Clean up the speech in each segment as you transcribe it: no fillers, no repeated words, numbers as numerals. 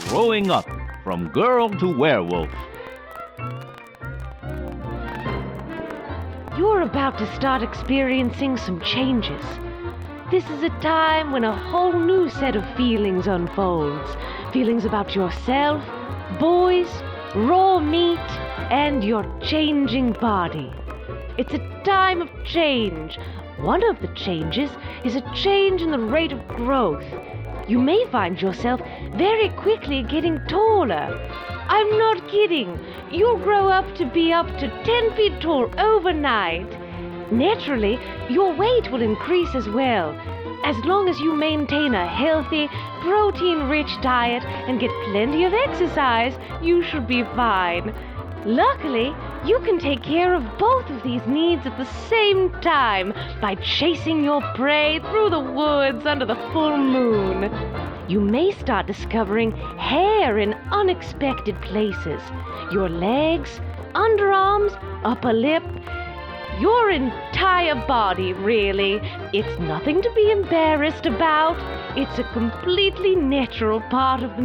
growing up from girl to werewolf. You're about to start experiencing some changes. This is a time when a whole new set of feelings unfolds. Feelings about yourself, boys, raw meat, and your changing body. It's a time of change. One of the changes is a change in the rate of growth. You may find yourself very quickly getting taller. I'm not kidding. You'll grow up to be up to 10 feet tall overnight. Naturally, your weight will increase as well. As long as you maintain a healthy, protein-rich diet and get plenty of exercise, you should be fine. Luckily, you can take care of both of these needs at the same time by chasing your prey through the woods under the full moon. You may start discovering hair in unexpected places. Your legs, underarms, upper lip, your entire body, really. It's nothing to be embarrassed about. It's a completely natural part of the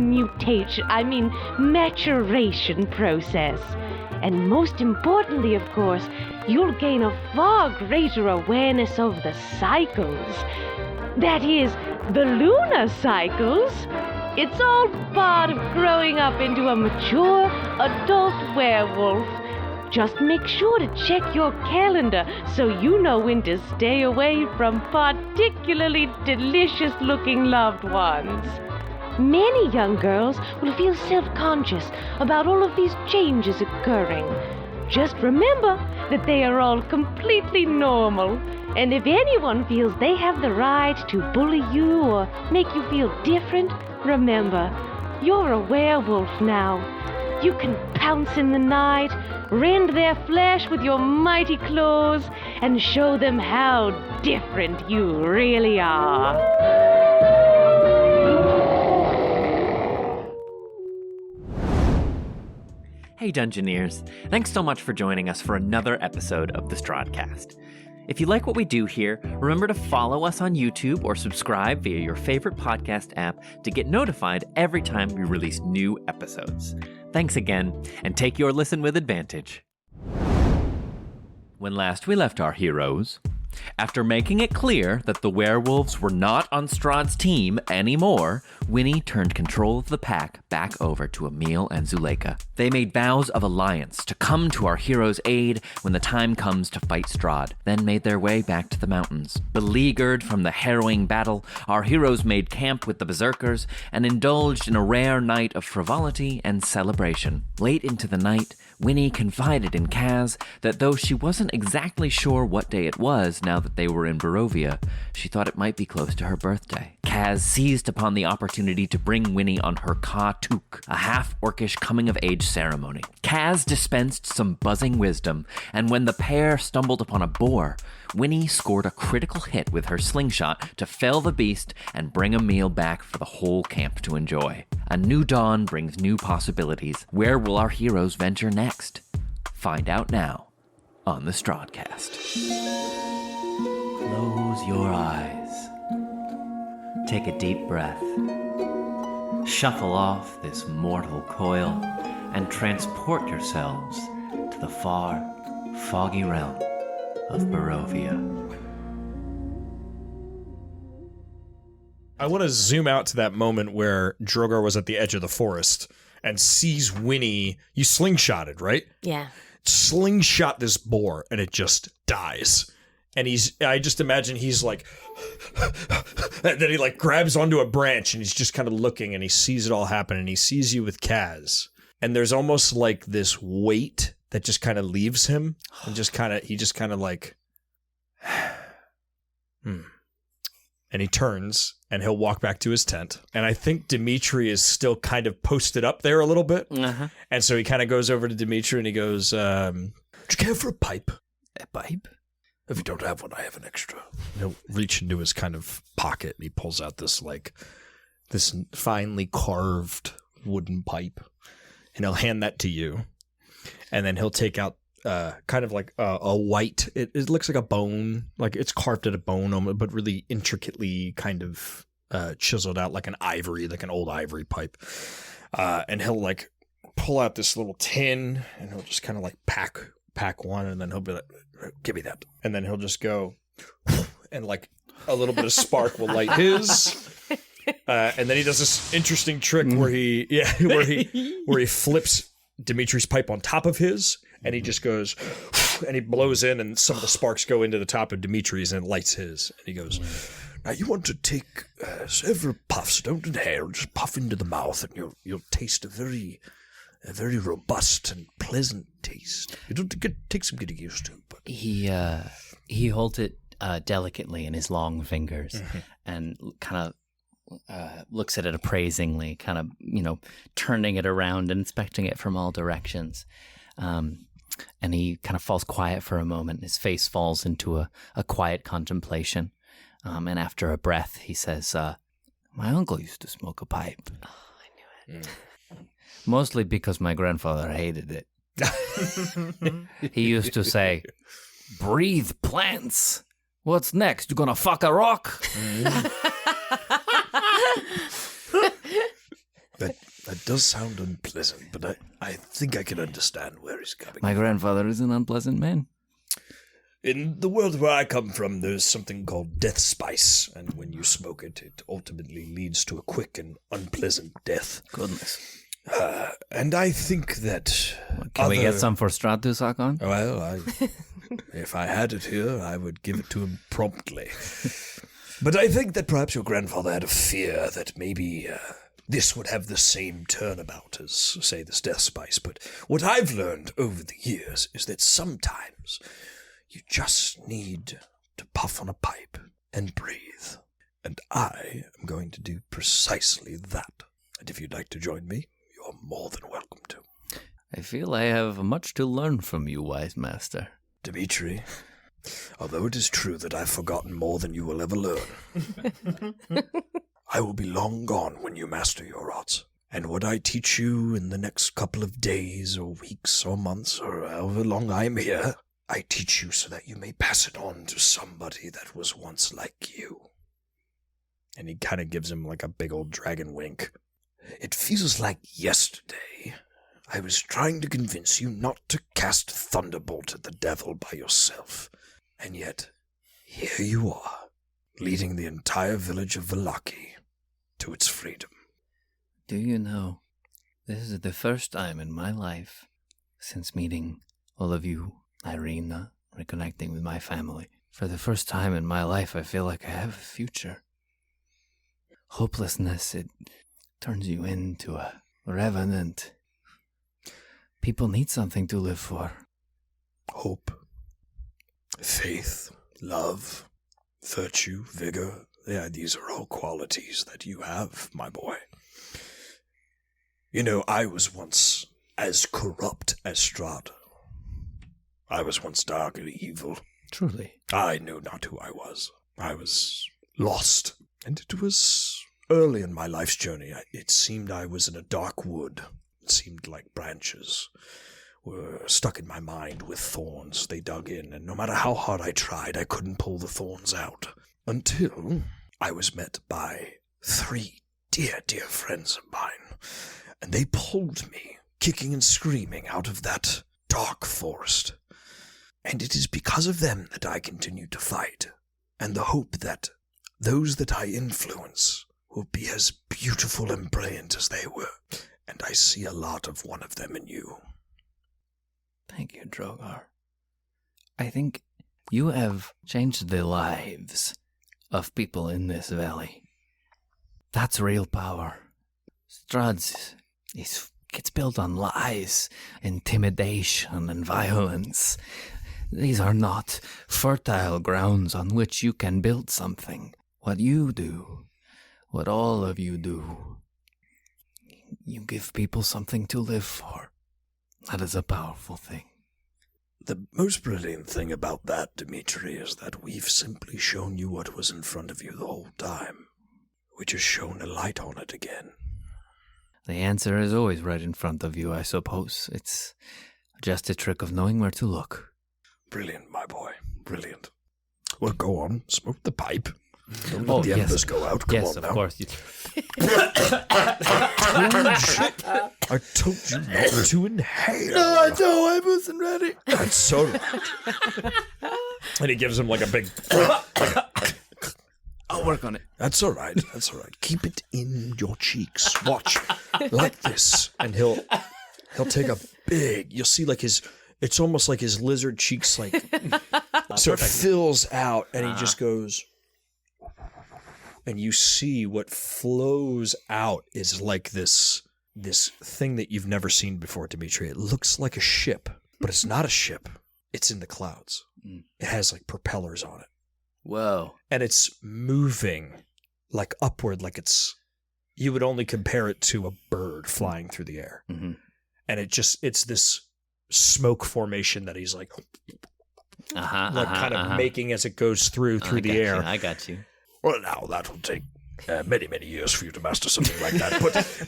maturation process. And most importantly, of course, you'll gain a far greater awareness of the cycles. That is, the lunar cycles. It's all part of growing up into a mature adult werewolf. Just make sure to check your calendar so you know when to stay away from particularly delicious-looking loved ones. Many young girls will feel self-conscious about all of these changes occurring. Just remember that they are all completely normal. And if anyone feels they have the right to bully you or make you feel different, remember, you're a werewolf now. You can pounce in the night, rend their flesh with your mighty claws, and show them how different you really are. Hey Dungeoneers, thanks so much for joining us for another episode of the Strahdcast. If you like what we do here, remember to follow us on YouTube or subscribe via your favorite podcast app to get notified every time we release new episodes. Thanks again, and take your listen with advantage. When last we left our heroes, after making it clear that the werewolves were not on Strahd's team anymore, Winnie turned control of the pack back over to Emil and Zuleika. They made vows of alliance to come to our heroes' aid when the time comes to fight Strahd, then made their way back to the mountains. Beleaguered from the harrowing battle, our heroes made camp with the Berserkers and indulged in a rare night of frivolity and celebration. Late into the night, Winnie confided in Kaz that though she wasn't exactly sure what day it was now that they were in Barovia, she thought it might be close to her birthday. Kaz seized upon the opportunity to bring Winnie on her Ka-Tuk, a half-orcish coming-of-age ceremony. Kaz dispensed some buzzing wisdom, and when the pair stumbled upon a boar, Winnie scored a critical hit with her slingshot to fell the beast and bring a meal back for the whole camp to enjoy. A new dawn brings new possibilities. Where will our heroes venture next? Find out now on the Strahdcast. Close your eyes. Take a deep breath. Shuffle off this mortal coil and transport yourselves to the far, foggy realm of Barovia. I want to zoom out to that moment where Drogar was at the edge of the forest and sees Winnie. You slingshotted, right? Yeah. Slingshot this boar and it just dies. And I just imagine he's like, and then he like grabs onto a branch and he's just kind of looking and he sees it all happen and he sees you with Kaz. And there's almost like this weight that just kind of leaves him and he just kind of like, And he turns and he'll walk back to his tent. And I think Dimitri is still kind of posted up there a little bit. Uh-huh. And so he kind of goes over to Dimitri and he goes, do you care for a pipe? A pipe? If you don't have one, I have an extra. He'll reach into his kind of pocket and he pulls out this finely carved wooden pipe. And he'll hand that to you. And then he'll take out kind of like a white, it looks like a bone, like it's carved at a bone, but really intricately kind of chiseled out like an old ivory pipe. And he'll like pull out this little tin, and he'll just kind of like pack one, and then he'll be like, give me that. And then he'll just go, and like a little bit of spark will light his. And then he does this interesting trick where he flips Dimitri's pipe on top of his, and he just goes, and he blows in, and some of the sparks go into the top of Dimitri's, and it lights his. And he goes, Now you want to take several puffs. Don't inhale. Just puff into the mouth, and you'll taste a very robust and pleasant taste. You don't take some getting used to. But he holds it delicately in his long fingers and kind of looks at it appraisingly, kind of, turning it around and inspecting it from all directions. And he kind of falls quiet for a moment. His face falls into a quiet contemplation. And after a breath, he says, my uncle used to smoke a pipe. Oh, I knew it. Mostly because my grandfather hated it. He used to say, breathe plants. What's next? You gonna fuck a rock? That does sound unpleasant, but I think I can understand where he's coming. My grandfather is an unpleasant man. In the world where I come from, there's something called death spice, and when you smoke it, it ultimately leads to a quick and unpleasant death. Goodness. And I think that... Can we get some for Strahd to suck on? Well, if I had it here, I would give it to him promptly. But I think that perhaps your grandfather had a fear that maybe this would have the same turnabout as, say, this death spice. But what I've learned over the years is that sometimes you just need to puff on a pipe and breathe. And I am going to do precisely that. And if you'd like to join me, you're more than welcome to. I feel I have much to learn from you, wise master. Dimitri, although it is true that I've forgotten more than you will ever learn, I will be long gone when you master your arts. And what I teach you in the next couple of days or weeks or months or however long I'm here, I teach you so that you may pass it on to somebody that was once like you. and he kind of gives him like a big old dragon wink. It feels like yesterday I was trying to convince you not to cast Thunderbolt at the devil by yourself. And yet, here you are, leading the entire village of Vallaki to its freedom. Do you know, this is the first time in my life, since meeting all of you, Irina, reconnecting with my family. For the first time in my life, I feel like I have a future. Hopelessness, it turns you into a revenant. People need something to live for. Hope, faith, love, virtue, vigor. Yeah, these are all qualities that you have, my boy. You know, I was once as corrupt as Strahd. I was once dark and evil. Truly. I knew not who I was. I was lost. And it was early in my life's journey. It seemed I was in a dark wood. It seemed like branches were stuck in my mind with thorns. They dug in, and no matter how hard I tried, I couldn't pull the thorns out. Until I was met by 3 dear, dear friends of mine. And they pulled me, kicking and screaming, out of that dark forest. And it is because of them that I continue to fight, and the hope that those that I influence will be as beautiful and brilliant as they were. And I see a lot of one of them in you. Thank you, Drogar. I think you have changed the lives of people in this valley. That's real power. Strahd's gets built on lies, intimidation, and violence. These are not fertile grounds on which you can build something. What you do, what all of you do, you give people something to live for. That is a powerful thing. The most brilliant thing about that, Dimitri, is that we've simply shown you what was in front of you the whole time. We just shone a light on it again. The answer is always right in front of you, I suppose. It's just a trick of knowing where to look. Brilliant, my boy. Brilliant. Well, go on. Smoke the pipe. Don't let the embers go out. Come yes, on of now. course. I told you not to inhale. I wasn't ready. That's so right. And he gives him like a big. I'll work on it. That's all right. That's all right. Keep it in your cheeks. Watch. Like this. And he'll take a big. You'll see like his. It's almost like his lizard cheeks like. So it fills out, and he just goes. And you see what flows out is like this thing that you've never seen before, Dimitri. It looks like a ship, but it's not a ship. It's in the clouds. It has like propellers on it. Whoa. And it's moving like upward, like you would only compare it to a bird flying through the air. Mm-hmm. And it's this smoke formation that he's like making as it goes through the air. I got you. Well, now that will take many, many years for you to master something like that.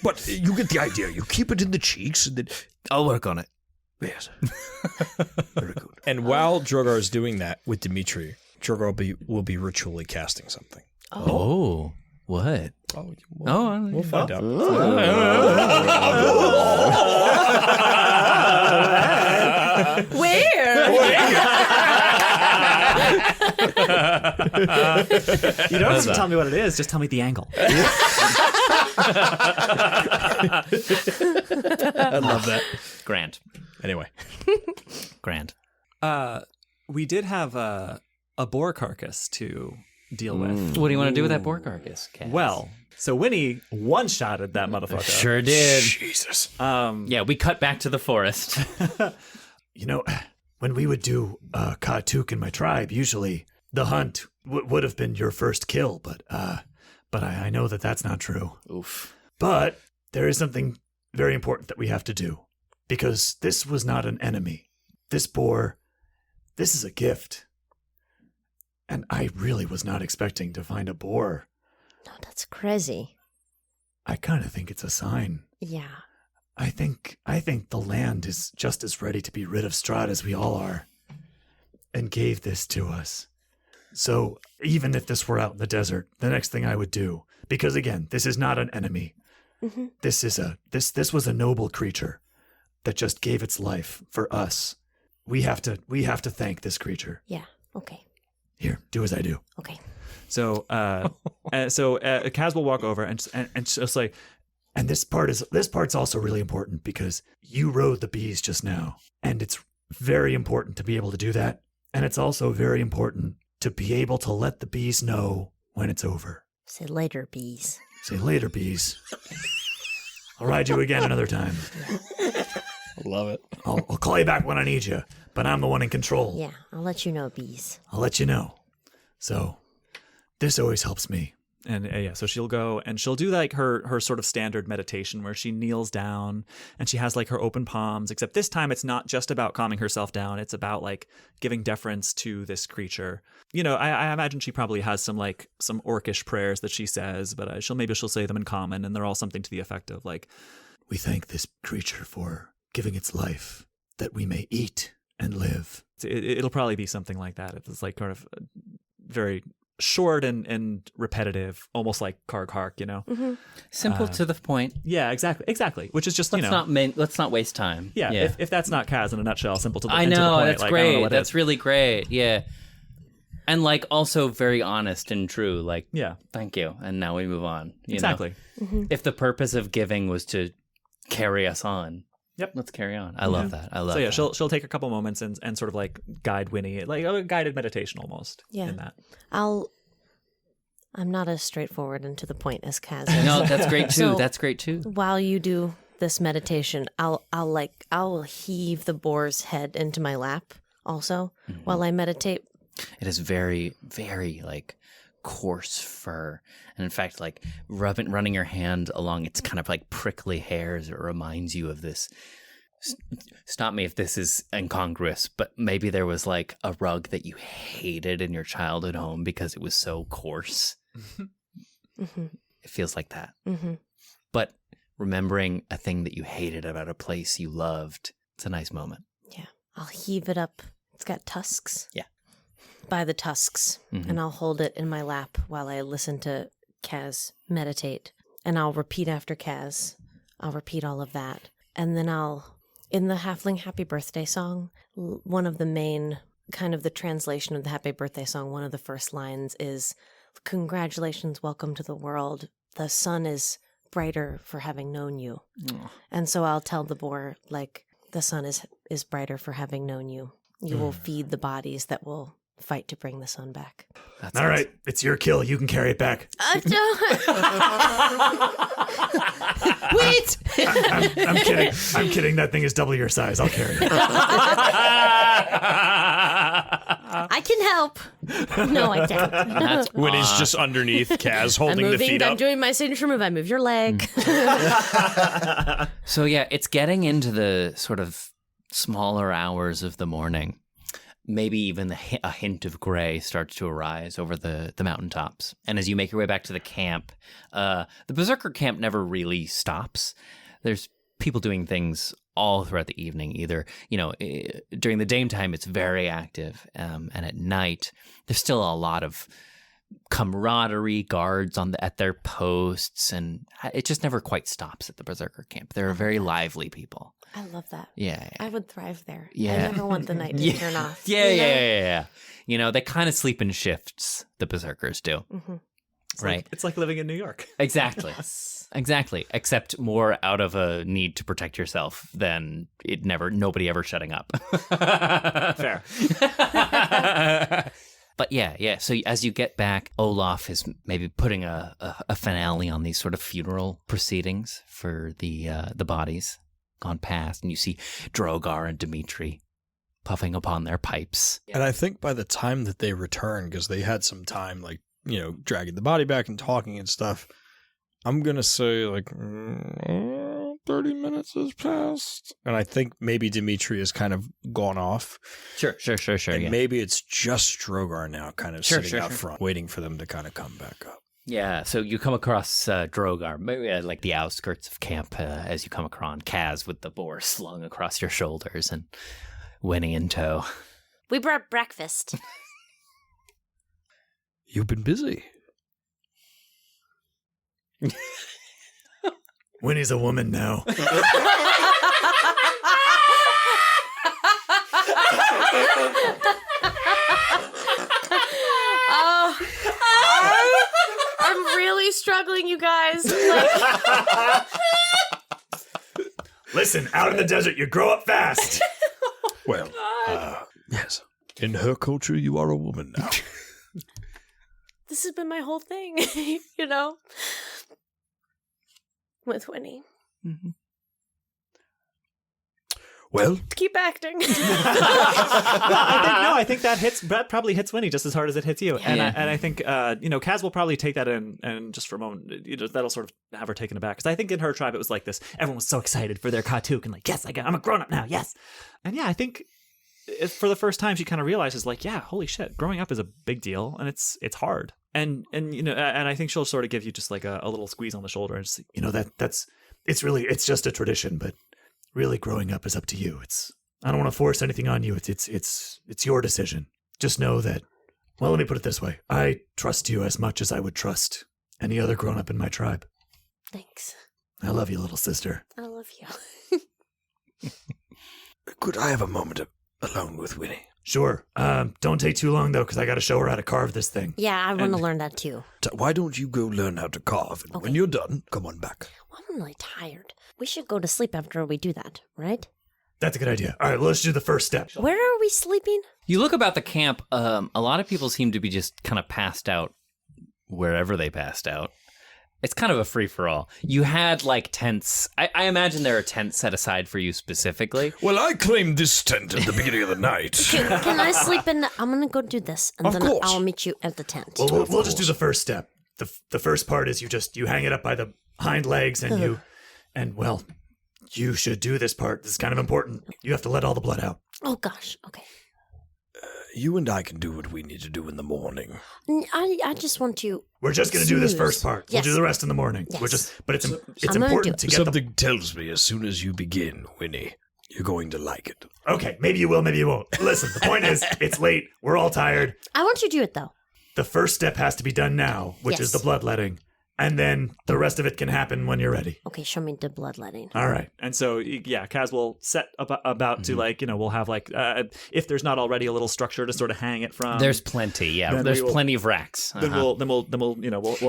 But you get the idea. You keep it in the cheeks, and then I'll work on it. Yes, very good. And while Drogar is doing that with Dimitri, Drogar will be ritually casting something. Oh, what? We'll find out. You don't have to tell me what it is. Just tell me the angle. I love that. Grand. Anyway, Grand. We did have a boar carcass to deal with. What do you want to do with that boar carcass, Cass? Well, so Winnie one-shotted that motherfucker. Sure did. Jesus. Yeah, we cut back to the forest. You know, when we would do Khatuk in my tribe, usually the hunt would have been your first kill, but I know that that's not true. Oof. But there is something very important that we have to do, because this was not an enemy. This boar, this is a gift. And I really was not expecting to find a boar. No, that's crazy. I kind of think it's a sign. Yeah. I think the land is just as ready to be rid of Strahd as we all are, and gave this to us. So even if this were out in the desert, the next thing I would do, because again, this is not an enemy. Mm-hmm. This was a noble creature that just gave its life for us. We have to thank this creature. Yeah. Okay. Here, do as I do. Okay. So, Kaz will walk over and just like, and this part's also really important because you rode the bees just now, and it's very important to be able to do that, and it's also very important to be able to let the bees know when it's over. Say later, bees. Say later, bees. I'll ride you again another time. love it. I'll call you back when I need you, but I'm the one in control. Yeah, I'll let you know, bees. I'll let you know. So this always helps me. And so she'll go and she'll do like her sort of standard meditation where she kneels down and she has like her open palms, except this time it's not just about calming herself down. It's about like giving deference to this creature. You know, I imagine she probably has some orcish prayers that she says, but she'll say them in common, and they're all something to the effect of like, we thank this creature for giving its life that we may eat and live. It'll probably be something like that. It's like kind of very short and repetitive, almost like Karg, you know. Mm-hmm. Simple to the point. Yeah, exactly. Which is just let's not waste time. Yeah. If that's not Kaz in a nutshell, simple to the I know, point, that's like, great. I don't know what That's is. really great. Yeah, and like also very honest and true. Like, yeah, thank you, and now we move on. Exactly. Mm-hmm. If the purpose of giving was to carry us on. Yep. Let's carry on. I love that. So yeah, she'll take a couple moments and sort of like guide Winnie, like a guided meditation almost. Yeah. In that. I'm not as straightforward and to the point as Kaz is. No, that's great too. So, That's great too. While you do this meditation, I'll heave the boar's head into my lap also while I meditate. It is very, very like coarse fur, and in fact, like running your hand along its kind of like prickly hairs, it reminds you of this. Stop me if this is incongruous, but maybe there was like a rug that you hated in your childhood home because it was so coarse. Mm-hmm. It feels like that. Mm-hmm. But remembering a thing that you hated about a place you loved, it's a nice moment. Yeah, I'll heave it up. It's got tusks. Yeah. by the tusks, and I'll hold it in my lap while I listen to Kaz meditate. And I'll repeat after Kaz. I'll repeat all of that. And then in the Halfling Happy Birthday song, one of the main, kind of the translation of the Happy Birthday song, one of the first lines is, "Congratulations, welcome to the world. The sun is brighter for having known you." And so I'll tell the boar, like, the sun is brighter for having known you. You will feed the bodies that will fight to bring the sun back. That's all right. It's your kill. You can carry it back. Wait! I'm kidding. I'm kidding. That thing is double your size. I'll carry it. I can help. No, I can't. Winnie's just underneath Kaz, holding the feet up. I'm doing my signature move. I move your leg. So yeah, it's getting into the sort of smaller hours of the morning. Maybe even a hint of gray starts to arise over the mountaintops. And as you make your way back to the camp, the Berserker camp never really stops. There's people doing things all throughout the evening. Either, during the daytime, it's very active. And at night, there's still a lot of camaraderie, guards at their posts. And it just never quite stops at the Berserker camp. They're very lively people. I love that. Yeah. I would thrive there. Yeah. I never want the night to turn off. Yeah. They kind of sleep in shifts, the Berserkers do. Mm-hmm. Right. It's like living in New York. Exactly. Exactly. Except more out of a need to protect yourself than nobody ever shutting up. Fair. But yeah. So as you get back, Olaf is maybe putting a finale on these sort of funeral proceedings for the bodies gone past, and you see Drogar and Dimitri puffing upon their pipes. And I think by the time that they return, because they had some time, dragging the body back and talking and stuff, I'm going to say 30 minutes has passed. And I think maybe Dimitri has kind of gone off. Sure. And maybe it's just Drogar now kind of sitting out front, waiting for them to kind of come back up. Yeah, so you come across Drogar, maybe at the outskirts of camp, as you come across Kaz with the boar slung across your shoulders and Winnie in tow. We brought breakfast. You've been busy. Winnie's a woman now. I'm really struggling, you guys. Listen, out in the desert, you grow up fast. Well, yes. In her culture, you are a woman now. This has been my whole thing, with Winnie. Mm-hmm. Well, keep acting. I think that probably hits Winnie just as hard as it hits you. And I think Kaz will probably take that in, and just for a moment, that'll sort of have her taken aback, because I think in her tribe it was like this. Everyone was so excited for their Katuk and yes, I'm a grown up now. Yes, and I think for the first time she kind of realizes holy shit, growing up is a big deal, and it's hard. And I think she'll sort of give you just a little squeeze on the shoulder and just it's just a tradition, but really growing up is up to you. I don't want to force anything on you. It's your decision. Just know that, well, let me put it this way. I trust you as much as I would trust any other grown up in my tribe. Thanks. I love you, little sister. I love you. could I have a moment alone with Winnie? Sure. Don't take too long, though, because I got to show her how to carve this thing. Yeah, I want to learn that, too. Why don't you go learn how to carve? And when you're done, come on back. Well, I'm really tired. We should go to sleep after we do that, right? That's a good idea. All right, well, let's do the first step. Where are we sleeping? You look about the camp, a lot of people seem to be just kind of passed out wherever they passed out. It's kind of a free-for-all. You had, tents. I imagine there are tents set aside for you specifically. Well, I claimed this tent at the beginning of the night. Can I sleep in I'm going to go do this, and then I'll meet you at the tent. Well, we'll just do the first step. The first part is you hang it up by the hind legs, and you should do this part. This is kind of important. You have to let all the blood out. Oh, gosh. Okay. You and I can do what we need to do in the morning. I just want to. We're just going to do this first part. Yes. We'll do the rest in the morning. Yes. But it's important to get Something tells me as soon as you begin, Winnie, You're going to like it. Okay, maybe you will, maybe you won't. Listen, the point is, it's late. We're all tired. I want you to do it, though. The first step has to be done now, which is the bloodletting. And then the rest of it can happen when you're ready. Okay, show me the bloodletting. All right. And so, yeah, Kaz will set about to we'll have if there's not already a little structure to sort of hang it from. There's plenty, yeah. There's plenty of racks. Then we'll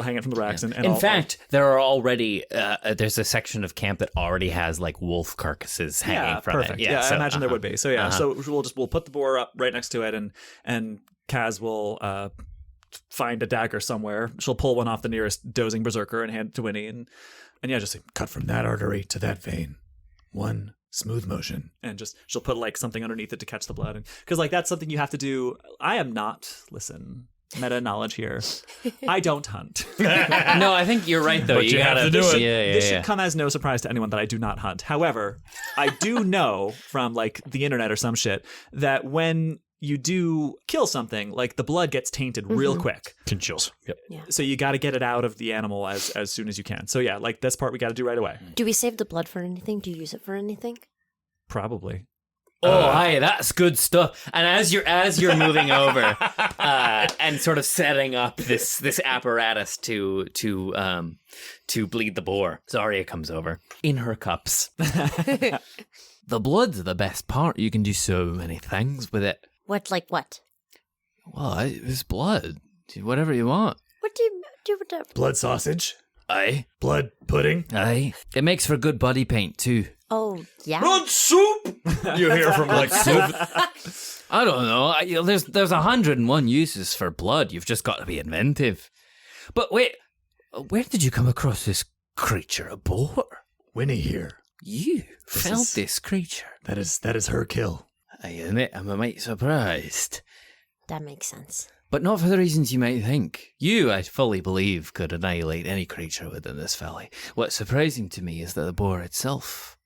hang it from the racks. Yeah. And in fact, there are already there's a section of camp that already has like wolf carcasses hanging from perfect. it. Yeah, so, I imagine there would be. So so we'll put the boar up right next to it, and Kaz will find a dagger somewhere. She'll pull one off the nearest dozing berserker and hand it to Winnie, and just cut from that artery to that vein. One smooth motion. And just she'll put like something underneath it to catch the blood, because like that's something you have to do. I am not meta knowledge here. I don't hunt. No, I think you're right though. But you have to do it. This should come as no surprise to anyone that I do not hunt. However, I do know from like the internet or some shit that when you do kill something, like the blood gets tainted real quick. Congeals. Yep. Yeah. So you got to get it out of the animal as soon as you can. So yeah, like this part we got to do right away. Do we save the blood for anything? Do you use it for anything? Probably. Oh, hi, that's good stuff. And as you're moving over and sort of setting up this apparatus to bleed the boar, Zarya comes over in her cups. The blood's the best part. You can do so many things with it. What? Well, it's blood. Do whatever you want. What do you do with that? Blood sausage. Aye. Blood pudding. Aye. It makes for good body paint, too. Oh, yeah? Blood soup! You hear from like I don't know. There's 101 uses for blood. You've just got to be inventive. But wait, where did you come across this creature, a boar? Winnie here. You found this creature. That is her kill. I admit I'm a mite surprised. That makes sense. But not for the reasons you might think. You, I fully believe, could annihilate any creature within this valley. What's surprising to me is that the boar itself,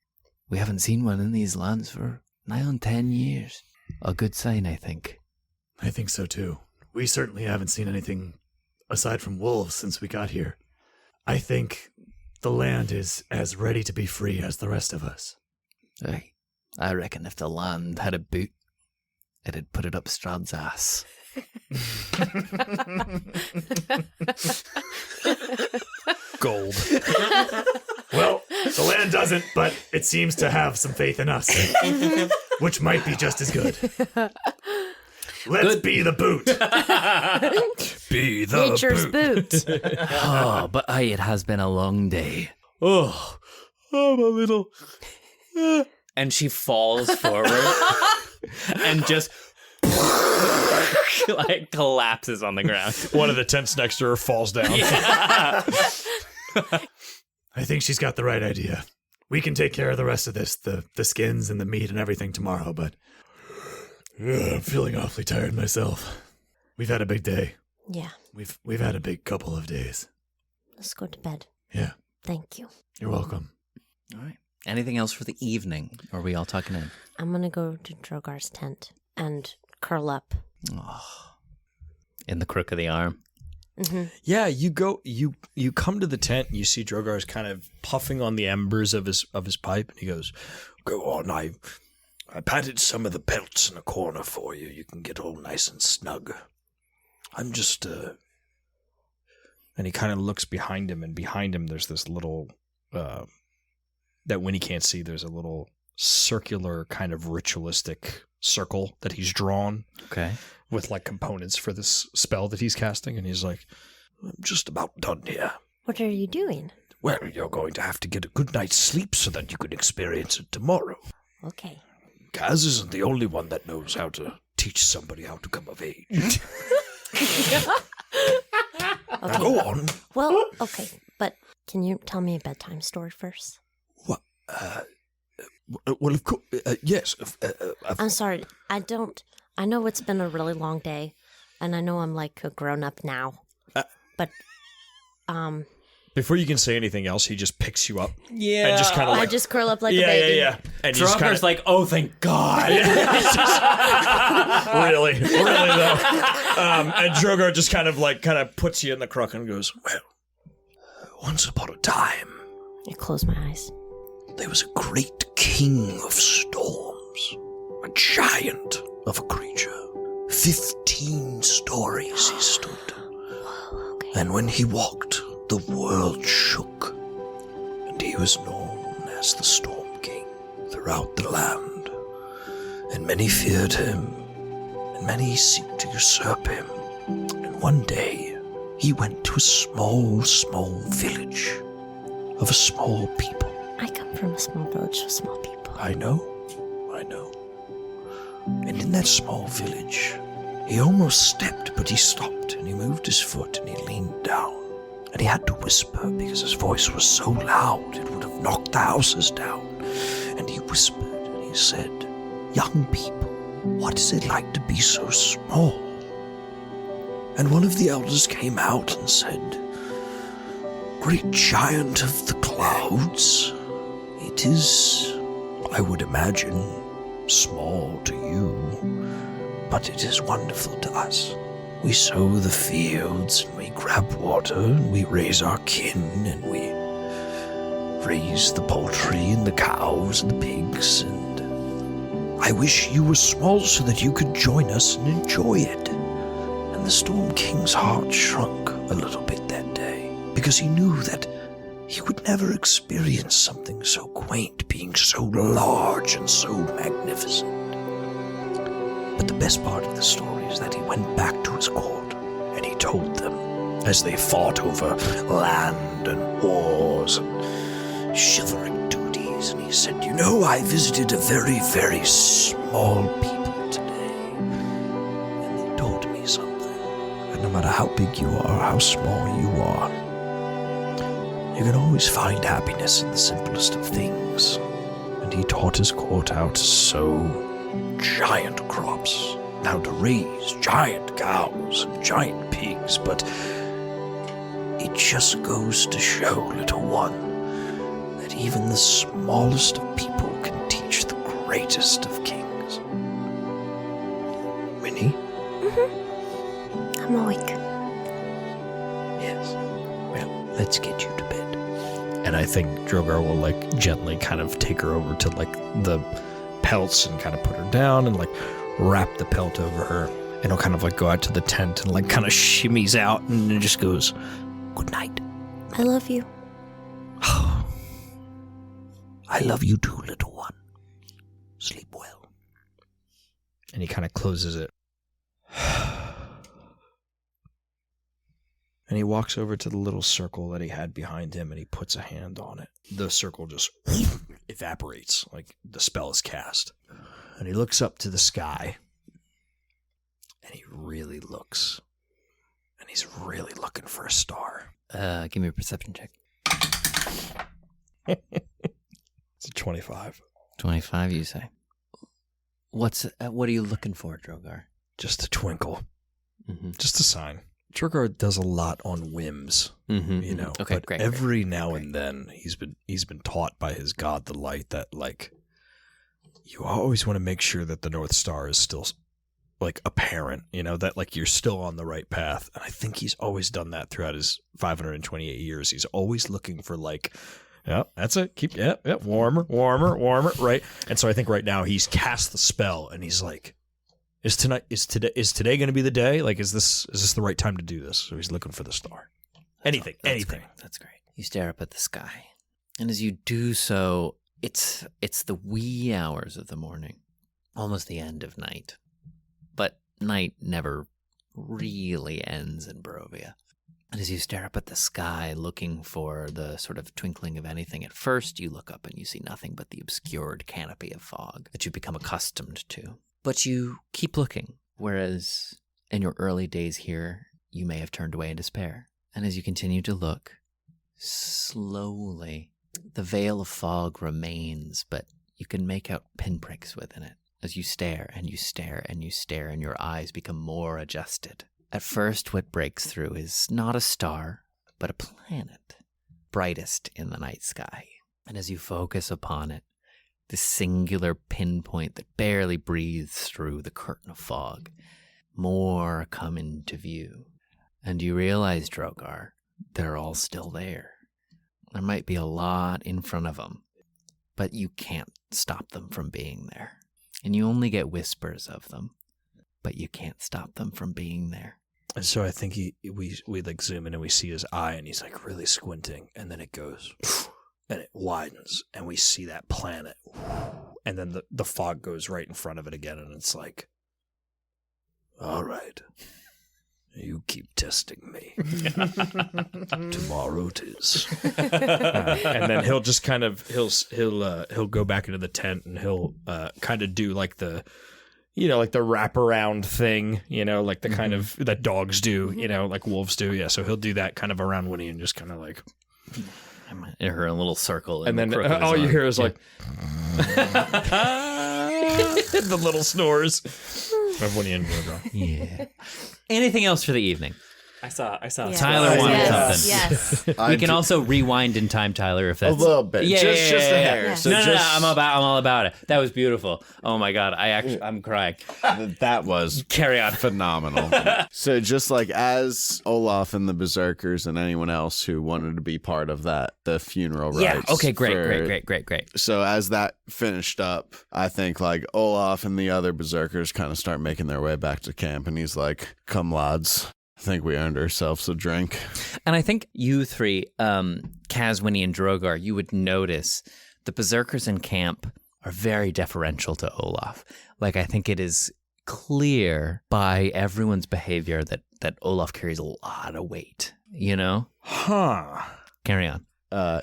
we haven't seen one in these lands for nigh on 10 years. A good sign, I think. I think so too. We certainly haven't seen anything aside from wolves since we got here. I think the land is as ready to be free as the rest of us. I reckon if the land had a boot, it'd put it up Strahd's ass. gold. Well, the land doesn't, but it seems to have some faith in us, which might be just as good. Let's be the boot. Be the Nature's boot. Oh, but it has been a long day. Oh, I'm a little. And she falls forward and just like collapses on the ground. One of the tents next to her falls down. Yeah. I think she's got the right idea. We can take care of the rest of this, the skins and the meat and everything tomorrow, but I'm feeling awfully tired myself. We've had a big day. Yeah. We've had a big couple of days. Let's go to bed. Yeah. Thank you. You're welcome. All right. Anything else for the evening? Or are we all tucking in? I'm going to go to Drogar's tent and curl up. Oh, in the crook of the arm. Mm-hmm. Yeah, you come to the tent and you see Drogar's kind of puffing on the embers of his pipe, and he goes, Go on, I patted some of the pelts in a corner for you. You can get all nice and snug. I'm just, and he kind of looks behind him, and behind him there's this little, that Winnie can't see, there's a little circular kind of ritualistic circle that he's drawn. Okay. With like components for this spell that he's casting, and he's like, I'm just about done here. What are you doing? Well, you're going to have to get a good night's sleep so that you can experience it tomorrow. Okay. Kaz isn't the only one that knows how to teach somebody how to come of age. Now go on. Well, okay, but can you tell me a bedtime story first? What? Well, of course, yes. I'm sorry, I know it's been a really long day, and I know I'm like a grown-up now, but, before you can say anything else, he just picks you up. Yeah. And just kind of I like, just curl up like a baby. Yeah. And he's Drogar's kind of like, oh, thank God. really though. And Drogar just kind of puts you in the crook and goes, Well, once upon a time. I close my eyes. there was a great king of storms, a giant of a creature. 15 stories he stood. And when he walked, the world shook. And he was known as the Storm King throughout the land. And many feared him, and many seeked to usurp him. And one day, he went to a small, small village of a small people. I come from a small village of small people. I know. And in that small village, he almost stepped, but he stopped, and he moved his foot, and he leaned down. And he had to whisper, because his voice was so loud, it would have knocked the houses down. And he whispered, and he said, "Young people, what is it like to be so small?" And one of the elders came out and said, "Great giant of the clouds, it is, I would imagine, small to you, but it is wonderful to us. We sow the fields, and we grab water, and we raise our kin, and we raise the poultry, and the cows, and the pigs, and I wish you were small so that you could join us and enjoy it." And the Storm King's heart shrunk a little bit that day, because he knew that he would never experience something so quaint, being so large and so magnificent. But the best part of the story is that he went back to his court, and he told them, as they fought over land and wars and chivalric duties, and he said, "You know, I visited a very, very small people today, and they taught me something. And no matter how big you are, how small you are, you can always find happiness in the simplest of things." And he taught his court how to sow giant crops, and how to raise giant cows and giant pigs, but it just goes to show, little one, that even the smallest of people can teach the greatest of kings. Winnie? Mm-hmm. I'm awake. Yes. Well, let's get you to bed. And I think Drogar will, gently kind of take her over to, the pelts and kind of put her down and, wrap the pelt over her. And he'll kind of, go out to the tent and, kind of shimmies out and just goes, "Good night." I love you. I love you too, little one. Sleep well. And he kind of closes it. And he walks over to the little circle that he had behind him, and he puts a hand on it. The circle just evaporates, like the spell is cast. And he looks up to the sky, and he really looks. And he's really looking for a star. Give me a perception check. It's a 25. 25, you say. What are you looking for, Drogar? Just a twinkle. Mm-hmm. Just a sign. Drogar does a lot on whims, Mm-hmm. Okay, but great. every now and then he's been taught by his god, the light, that you always want to make sure that the North Star is still apparent, that you're still on the right path. And I think he's always done that throughout his 528 years. He's always looking for yeah, that's it. Keep warmer, right? And so I think right now he's cast the spell, and he's like, Is today going to be the day? Is this the right time to do this? So he's looking for the star. Anything. That's great. You stare up at the sky, and as you do so, it's the wee hours of the morning, almost the end of night. But night never really ends in Barovia. And as you stare up at the sky, looking for the sort of twinkling of anything, at first you look up and you see nothing but the obscured canopy of fog that you've become accustomed to. But you keep looking, whereas in your early days here, you may have turned away in despair. And as you continue to look, slowly, the veil of fog remains, but you can make out pinpricks within it as you stare and you stare and you stare, and your eyes become more adjusted. At first, what breaks through is not a star, but a planet, brightest in the night sky. And as you focus upon it, this singular pinpoint that barely breathes through the curtain of fog, more come into view. And you realize, Drogar, they're all still there. There might be a lot in front of them, but you can't stop them from being there. And you only get whispers of them, but you can't stop them from being there. And so I think we like zoom in and we see his eye, and he's like really squinting, and then it goes, and it widens, and we see that planet, and then the fog goes right in front of it again, and it's like, all right, you keep testing me. Tomorrow it is. And then he'll just kind of he'll go back into the tent, and he'll kind of do like the, like the wraparound thing, like the kind of that dogs do, like wolves do. Yeah, so he'll do that kind of around Winnie and just kind of like her in a little circle, and then all you hear is like the little snores of Winnie and Drogar. Yeah. Anything else for the evening? I saw. Yeah. Tyler wanted something. Yes. We can also rewind in time, Tyler, if that's a little bit. Just a hair. Yeah. So no, just, I'm all about it. That was beautiful. Oh my god, I'm crying. That was Carry on. phenomenal. So just like as Olaf and the Berserkers and anyone else who wanted to be part of that, the funeral rites. Yeah. Okay. Great. So as that finished up, I think like Olaf and the other Berserkers kind of start making their way back to camp, and he's like, "Come, lads. I think we earned ourselves a drink." And I think you three, Kaz, Winnie, and Drogar, you would notice the Berserkers in camp are very deferential to Olaf. Like, I think it is clear by everyone's behavior that Olaf carries a lot of weight, Huh. Carry on.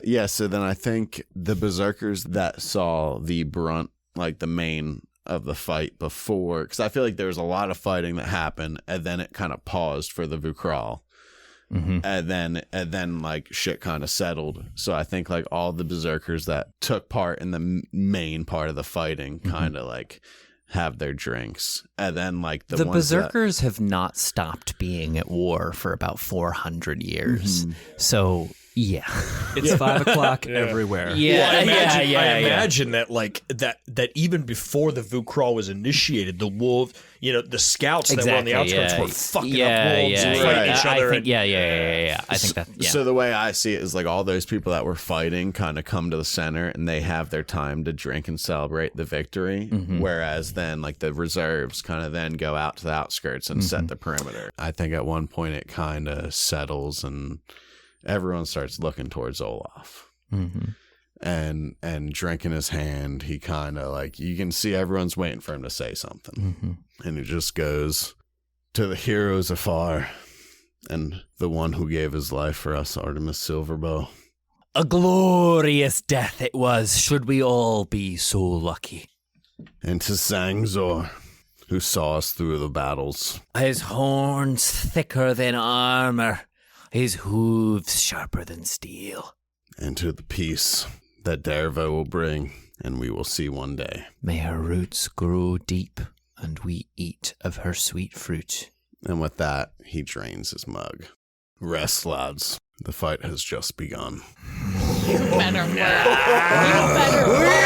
Yeah, so then I think the Berserkers that saw the brunt, like the main of the fight before, because I feel like there was a lot of fighting that happened, and then it kind of paused for the Vukral. Mm-hmm. And then like shit kind of settled. So I think like all the Berserkers that took part in the main part of the fighting kind of like have their drinks. And then like the ones Berserkers have not stopped being at war for about 400 years. So yeah, It's 5 o'clock everywhere. yeah, I yeah. imagine that like that even before the Vukral was initiated, the wolves, the scouts that were on the outskirts were fucking up wolves and fighting each other. I think, yeah. I think that. Yeah. So the way I see it is like all those people that were fighting kind of come to the center, and they have their time to drink and celebrate the victory. Whereas then like the reserves kind of then go out to the outskirts and set the perimeter. I think at one point it kind of settles, and everyone starts looking towards Olaf. And drink in his hand, he kind of like, you can see everyone's waiting for him to say something. And it just goes, "To the heroes afar, and the one who gave his life for us, Artemis Silverbow. A glorious death it was, should we all be so lucky. And to Sangzor, who saw us through the battles. His horns thicker than armor, his hooves sharper than steel. And to the peace that Dervo will bring, and we will see one day. May her roots grow deep, and we eat of her sweet fruit." And with that, he drains his mug. Rest, lads. The fight has just begun. You better work. You better work.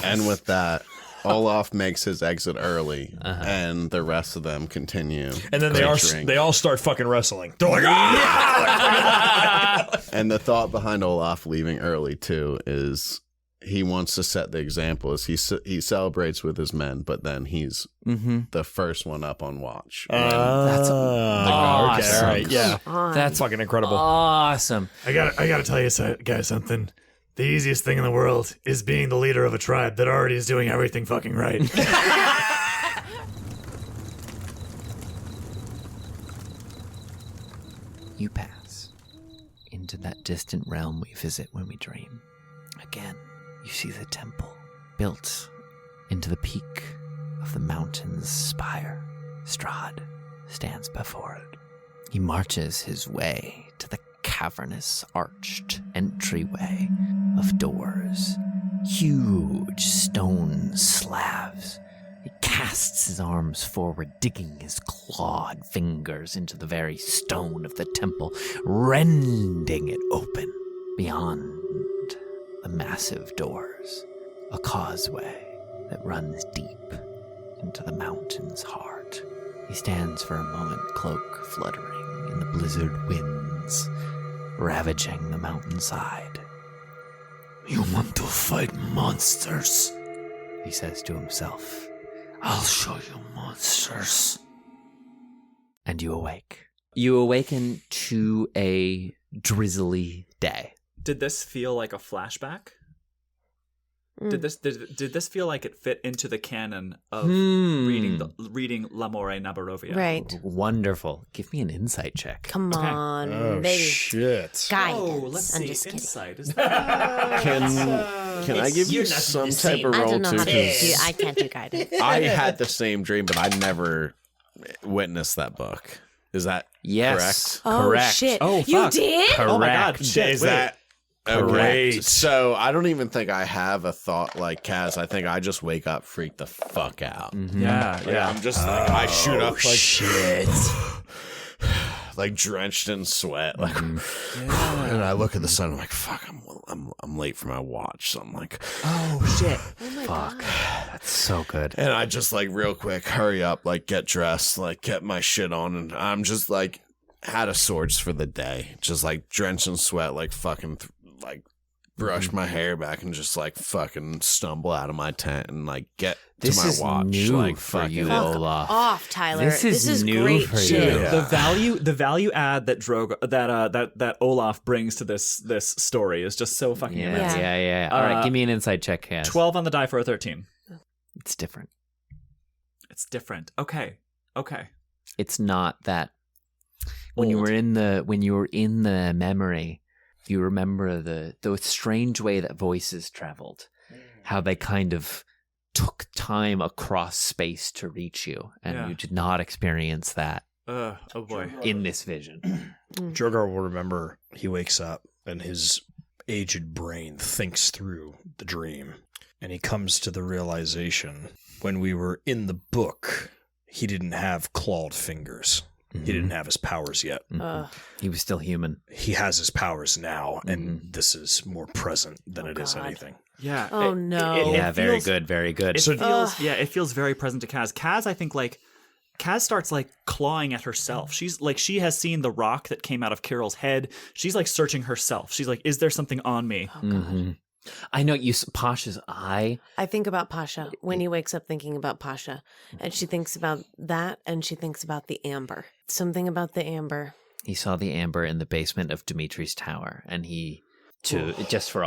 And with that, Olaf makes his exit early, and the rest of them continue. And then they all start fucking wrestling. They're like, And the thought behind Olaf leaving early too is he wants to set the example. As he celebrates with his men, but then he's the first one up on watch. That's awesome. Okay, all right, yeah, That's fucking incredible. awesome. I gotta tell you guys something. The easiest thing in the world is being the leader of a tribe that already is doing everything fucking right. You pass into that distant realm we visit when we dream. Again, you see the temple built into the peak of the mountain's spire. Strahd stands before it. He marches his way to the cavernous arched entryway of doors, huge stone slabs. He casts his arms forward, digging his clawed fingers into the very stone of the temple, rending it open. Beyond the massive doors, a causeway that runs deep into the mountain's heart. He stands for a moment, cloak fluttering in the blizzard winds, ravaging the mountainside. You want to fight monsters? He says to himself, I'll show you monsters. and you awake. You awaken to a drizzly day. Did this feel like a flashback? Did this feel like it fit into the canon of reading L'Amore Nabarovia? Right. Wonderful. Give me an insight check. Come on, Oh, baby. shit. Guidance. Oh, let's I'm see. just kidding. Insight. Is that... Can I give you some type of I roll don't know too? how to 'Cause do. I can't do guidance. I had the same dream, but I never witnessed that book. Is that Yes. correct? Oh Correct. shit! Oh, You fuck. did? Correct. Oh my god. Shit, Is wait. that Correct. okay? So I don't even think I have a thought like Kaz. I think I just wake up, freak the fuck out. Yeah, yeah. I'm just like I shoot up like Shit. like drenched in sweat. Like, and I look at the sun. I'm like, fuck, I'm late for my watch. So I'm like, Oh shit. Oh my Fuck. god. That's so good. and I just like real quick, hurry up, like get dressed, like get my shit on, and I'm just like out of sorts for the day, just like drenched in sweat, like fucking like brush my hair back and just like fucking stumble out of my tent and like get This to my is watch. new like for fucking- you, Fuck Olaf. off, Tyler. This is new great for you. shit. Yeah. The value add that that Olaf brings to this story is just so fucking Yeah, immense. yeah. All right, Uh, give me an insight check, Cass. 12 on the die for a 13. It's different. It's different. Okay. It's not that when you Old. were in the memory, you remember the strange way that voices traveled, how they kind of took time across space to reach you, and Yeah. you did not experience that Oh boy. in this vision. Drogar will remember he wakes up and his aged brain thinks through the dream. And he comes to the realization when we were in the book, he didn't have clawed fingers. He didn't have his powers yet. He was still human. He has his powers now, and this is more present than it is God. anything. Yeah. Oh, no. Yeah, very feels- good, very good. It feels it feels very present to Kaz. Kaz, I think like Kaz starts like clawing at herself. She's like she has seen the rock that came out of Kirill's head. She's like searching herself. She's like, is there something on me? I know you, Pasha's eye. I think about Pasha. Winnie wakes up thinking about Pasha. And she thinks about that, and she thinks about the amber. Something about the amber. He saw the amber in the basement of Dimitri's tower, and just for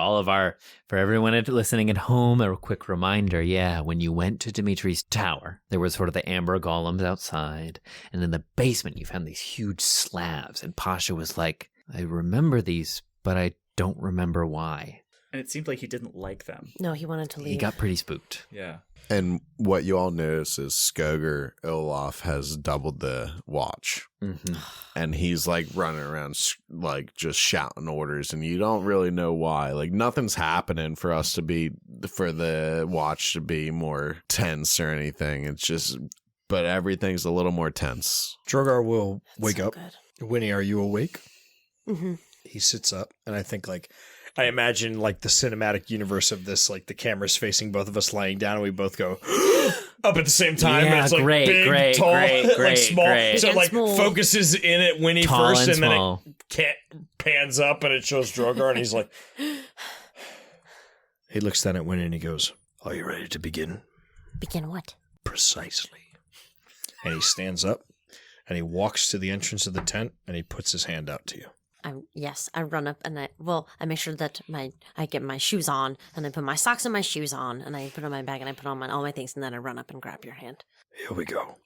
everyone listening at home, a quick reminder, when you went to Dimitri's tower, there was sort of the amber golems outside, and in the basement you found these huge slabs, and Pasha was like, I remember these, but I don't remember why. And it seemed like he didn't like them. No, he wanted to leave. He got pretty spooked. Yeah. And what you all notice is Skogr Olaf has doubled the watch. And he's like running around like just shouting orders, and you don't really know why. Like nothing's happening for the watch to be more tense or anything. It's just, but everything's a little more tense. Drogar will wake so up. good. Winnie, are you awake? Mm-hmm. He sits up, and I think I imagine like the cinematic universe of this, like the camera's facing both of us lying down, and we both go up at the same time. Yeah, and it's like great, big, great, tall, great, like small. great. So Big it and like small. focuses in at Winnie Tall first, and and then small. it pans up, and it shows Drogar, and he's like, he looks down at Winnie, and he goes, "Are you ready to begin?" Begin what? Precisely. And he stands up, and he walks to the entrance of the tent, and he puts his hand out to you. I run up and I make sure that I get my shoes on, and I put my socks and my shoes on, and I put on my bag, and I put on all my things, and then I run up and grab your hand. Here we go.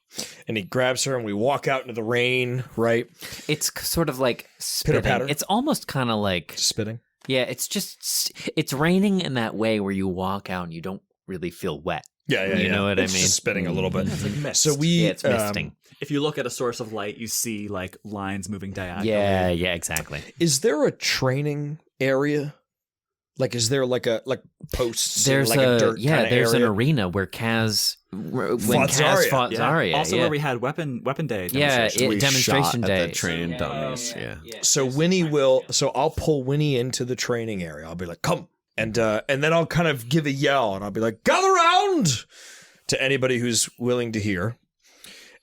And he grabs her, and we walk out into the rain, right? It's sort of like spitting. Pitter-patter. It's almost kind of like, Spitting. yeah, it's raining in that way where you walk out and you don't really feel wet. Yeah. You know what I It's mean? just spitting a little bit. It's like mist. So we, Yeah, it's misting. If you look at a source of light, you see like lines moving diagonally. Yeah, exactly. is there a training area? Like, is there like posts? There's and like a dirt kinda there's an area? arena where Kaz Fought Kaz fought Yeah. Zarya. Also, yeah. where we had weapon day. Yeah, demonstration. We demonstration shot day. at the training dummies. Yeah. So Winnie will. So I'll pull Winnie into the training area. I'll be like, "Come," and then I'll kind of give a yell, and I'll be like, "Gather round!" to anybody who's willing to hear.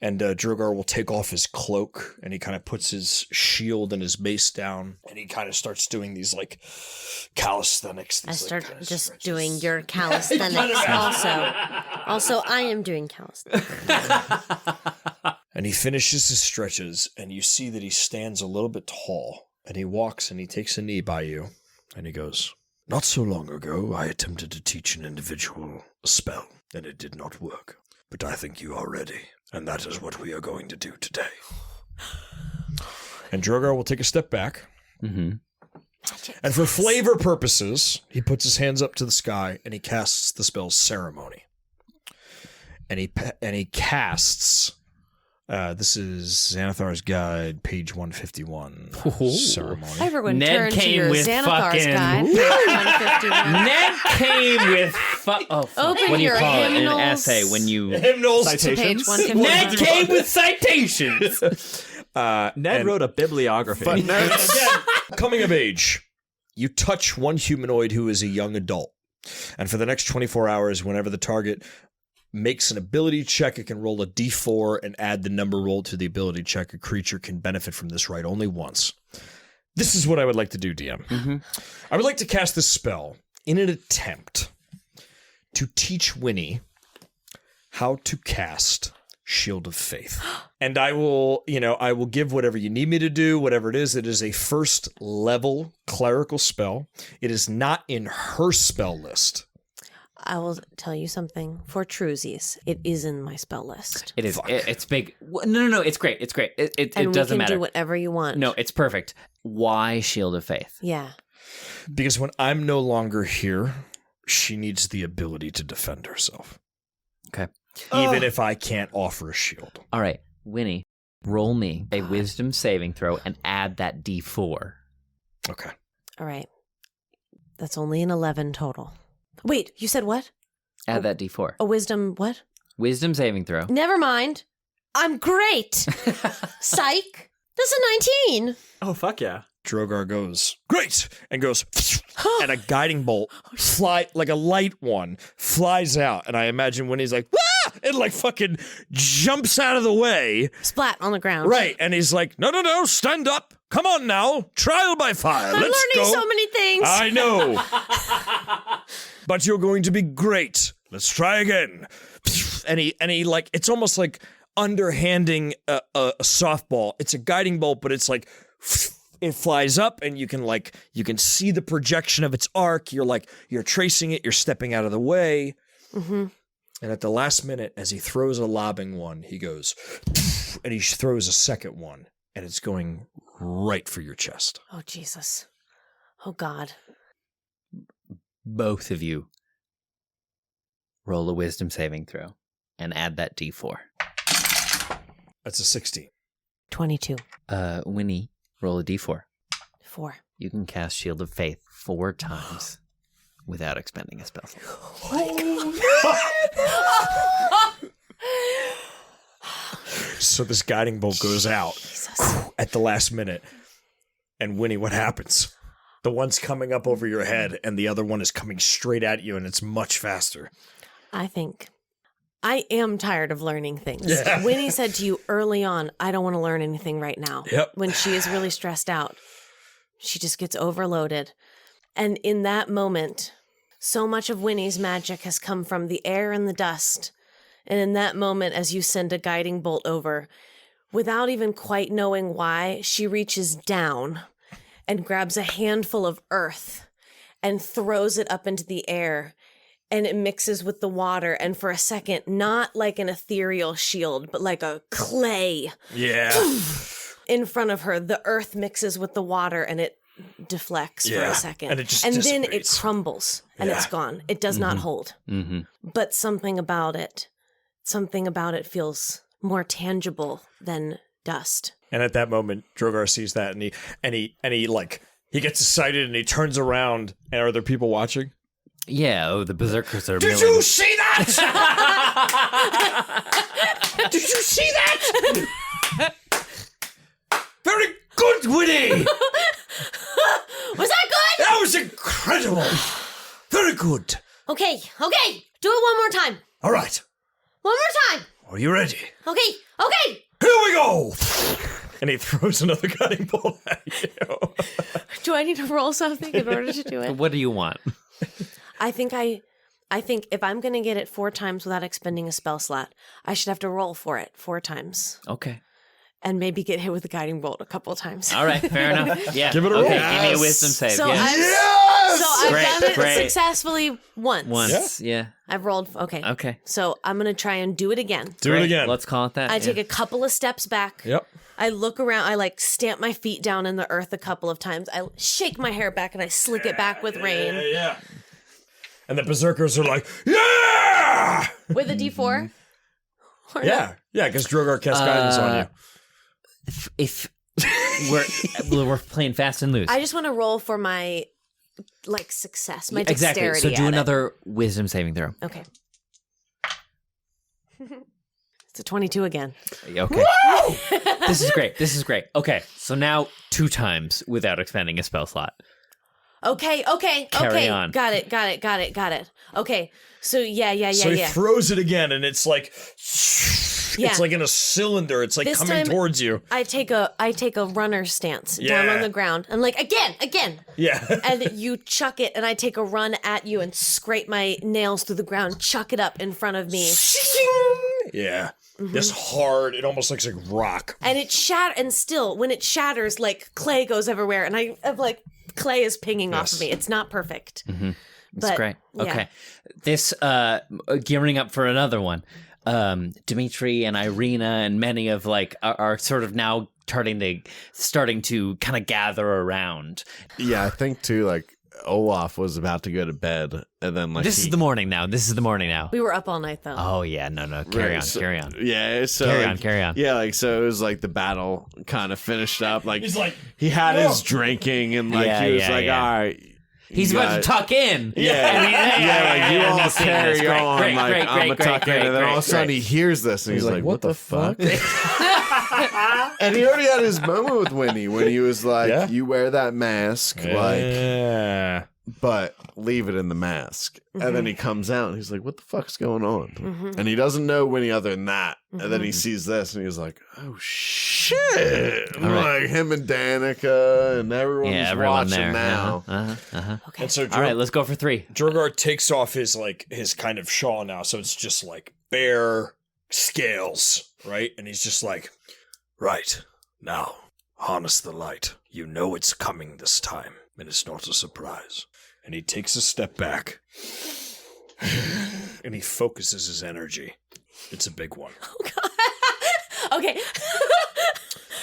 And Drogar will take off his cloak, and he kind of puts his shield and his mace down, and he kind of starts doing these like calisthenics. I start just doing your calisthenics also. Also, I am doing calisthenics. And he finishes his stretches, and you see that he stands a little bit tall, and he walks and he takes a knee by you, and he goes, "Not so long ago, I attempted to teach an individual a spell, and it did not work. But I think you are ready, and that is what we are going to do today." And Drogar will take a step back. Mm-hmm. And for flavor purposes, he puts his hands up to the sky, and he casts the spell Ceremony. And he casts... this is Xanathar's Guide, page 151. Ceremony. Everyone Ned turn to came your with Xanathar's fucking- Guide, page 151. Ned came with Open what do you your call it? An hymnals. essay when you Hymnals. To page 151. Ned came with citations. Ned wrote a bibliography. But again, coming of age, you touch one humanoid who is a young adult. And for the next 24 hours, whenever the target makes an ability check, it can roll a d4 and add the number rolled to the ability check. A creature can benefit from this right only once. This is what I would like to do, DM. Mm-hmm. I would like to cast this spell in an attempt to teach Winnie how to cast Shield of Faith. And I will give whatever you need me to do, whatever it is. It is a first level clerical spell. It is not in her spell list. I will tell you something. For truesies, it is in my spell list. It is. It's big. No. It's great. It's great. It And doesn't we can matter. do whatever you want. No, it's perfect. Why Shield of Faith? Yeah. Because when I'm no longer here, she needs the ability to defend herself. Okay. Even if I can't offer a shield. All right, Winnie, roll me a wisdom saving throw and add that d4. Okay. All right. That's only an 11 total. Wait, you said what? Add that d4. A wisdom what? Wisdom saving throw. Never mind. I'm great. Psych. That's a 19. Oh, fuck yeah. Drogar goes, "Great!" and goes, and a guiding bolt, like a light one, flies out. And I imagine when he's like, "Wah!" and like fucking jumps out of the way. Splat on the ground. Right. And he's like, no, stand up. Come on now. Trial by fire. I'm Let's learning go. so many things. I know. But you're going to be great. Let's try again. And he like, it's almost like underhanding a softball. It's a guiding bolt, but it's like, it flies up and you can see the projection of its arc. You're tracing it. You're stepping out of the way. Mm-hmm. And at the last minute, as he throws a lobbing one, he goes, and he throws a second one, and it's going right for your chest. Oh, Jesus. Oh, God. Both of you roll a wisdom saving throw and add that d4. That's a 16. 22. Winnie, roll a d4. 4. You can cast Shield of Faith 4 times without expending a spell. So this guiding bolt goes out at the last minute. And Winnie, what happens? The one's coming up over your head, and the other one is coming straight at you, and it's much faster. I think I am tired of learning things. Yeah. Winnie said to you early on, I don't want to learn anything right now. Yep. When she is really stressed out, she just gets overloaded. And in that moment, so much of Winnie's magic has come from the air and the dust. And in that moment, as you send a guiding bolt over, without even quite knowing why, she reaches down and grabs a handful of earth and throws it up into the air. And it mixes with the water. And for a second, not like an ethereal shield, but like a clay. Yeah. In front of her, the earth mixes with the water and it deflects for a second. And it just then it dissipates. crumbles and it's gone. It does not hold. Mm-hmm. But something about it feels more tangible than dust. And at that moment, Drogar sees that, and he gets excited, and he turns around. And are there people watching? Yeah, the Berserkers are Did you see that? Did you see that? Very good, Winnie. Was that good? That was incredible. Very good. Okay. Do it one more time. All right. One more time. Are you ready? Okay. Here we go! And he throws another guiding bolt at you. Do I need to roll something in order to do it? What do you want? I think if I'm going to get it 4 times without expending a spell slot, I should have to roll for it 4 times. Okay. And maybe get hit with a guiding bolt a couple times. All right, fair enough. Yeah. Give it a roll. Okay, give me a wisdom save. So yeah. I've Great, done it great. successfully once. Once, yeah. I've rolled. Okay. Okay. So I'm going to try and do it again. Do it again. Let's call it that. I yeah. take a couple of steps back. Yep. I look around. I like stamp my feet down in the earth a couple of times. I shake my hair back and I slick it back with rain. Yeah. And the berserkers are like, yeah! With a D4? Or not? Yeah, because Drogar casts guidance on you. If we're playing fast and loose. I just want to roll for my success, my exactly. dexterity. So do at another wisdom saving throw. it. Okay. It's a 22 again. Okay. This is great. This is great. Okay. So now 2 times without expending a spell slot. Okay. Carry on. Got it. Okay. So yeah. So he throws it again, and it's like, Yeah. it's like in a cylinder. It's like This coming time- towards you. I take a runner stance down Yeah. on the ground and again. Yeah. And you chuck it, and I take a run at you and scrape my nails through the ground, chuck it up in front of me. Yeah. This hard, it almost looks like rock. And it and still, when it shatters, clay goes everywhere, and I have clay is pinging off of me. It's not perfect. That's But, great. yeah. Okay. This gearing up for another one. Dimitri and Irina and many of are sort of now starting to kind of gather around. Yeah, I think too, Olaf was about to go to bed, and then This is the morning now. We were up all night, though. Oh yeah, no. Carry on. Yeah, so Carry on. Yeah, so it was the battle kind of finished up. He's like, he had his drinking, and Yeah, he was yeah, yeah. all right. He's you about to guys- tuck in. Yeah, you all That's carry great, on. great, I'm great, tucking, and then all of a sudden he hears this, and he's like, "What the fuck?" And he already had his moment with Winnie when he was like, Yeah. "You wear that mask, yeah. but leave it in the mask." And then he comes out and he's like, "What the fuck's going on?" And he doesn't know Winnie other than that. And then he sees this and he's like, "Oh shit!" right. Him and Danica and everyone's everyone watching there now. Okay. And so All right, let's go for 3. Drogar takes off his kind of shawl now, so it's just bare scales, right? And he's just like, right, now, harness the light. You know it's coming this time, and it's not a surprise. And he takes a step back, and he focuses his energy. It's a big one. Okay.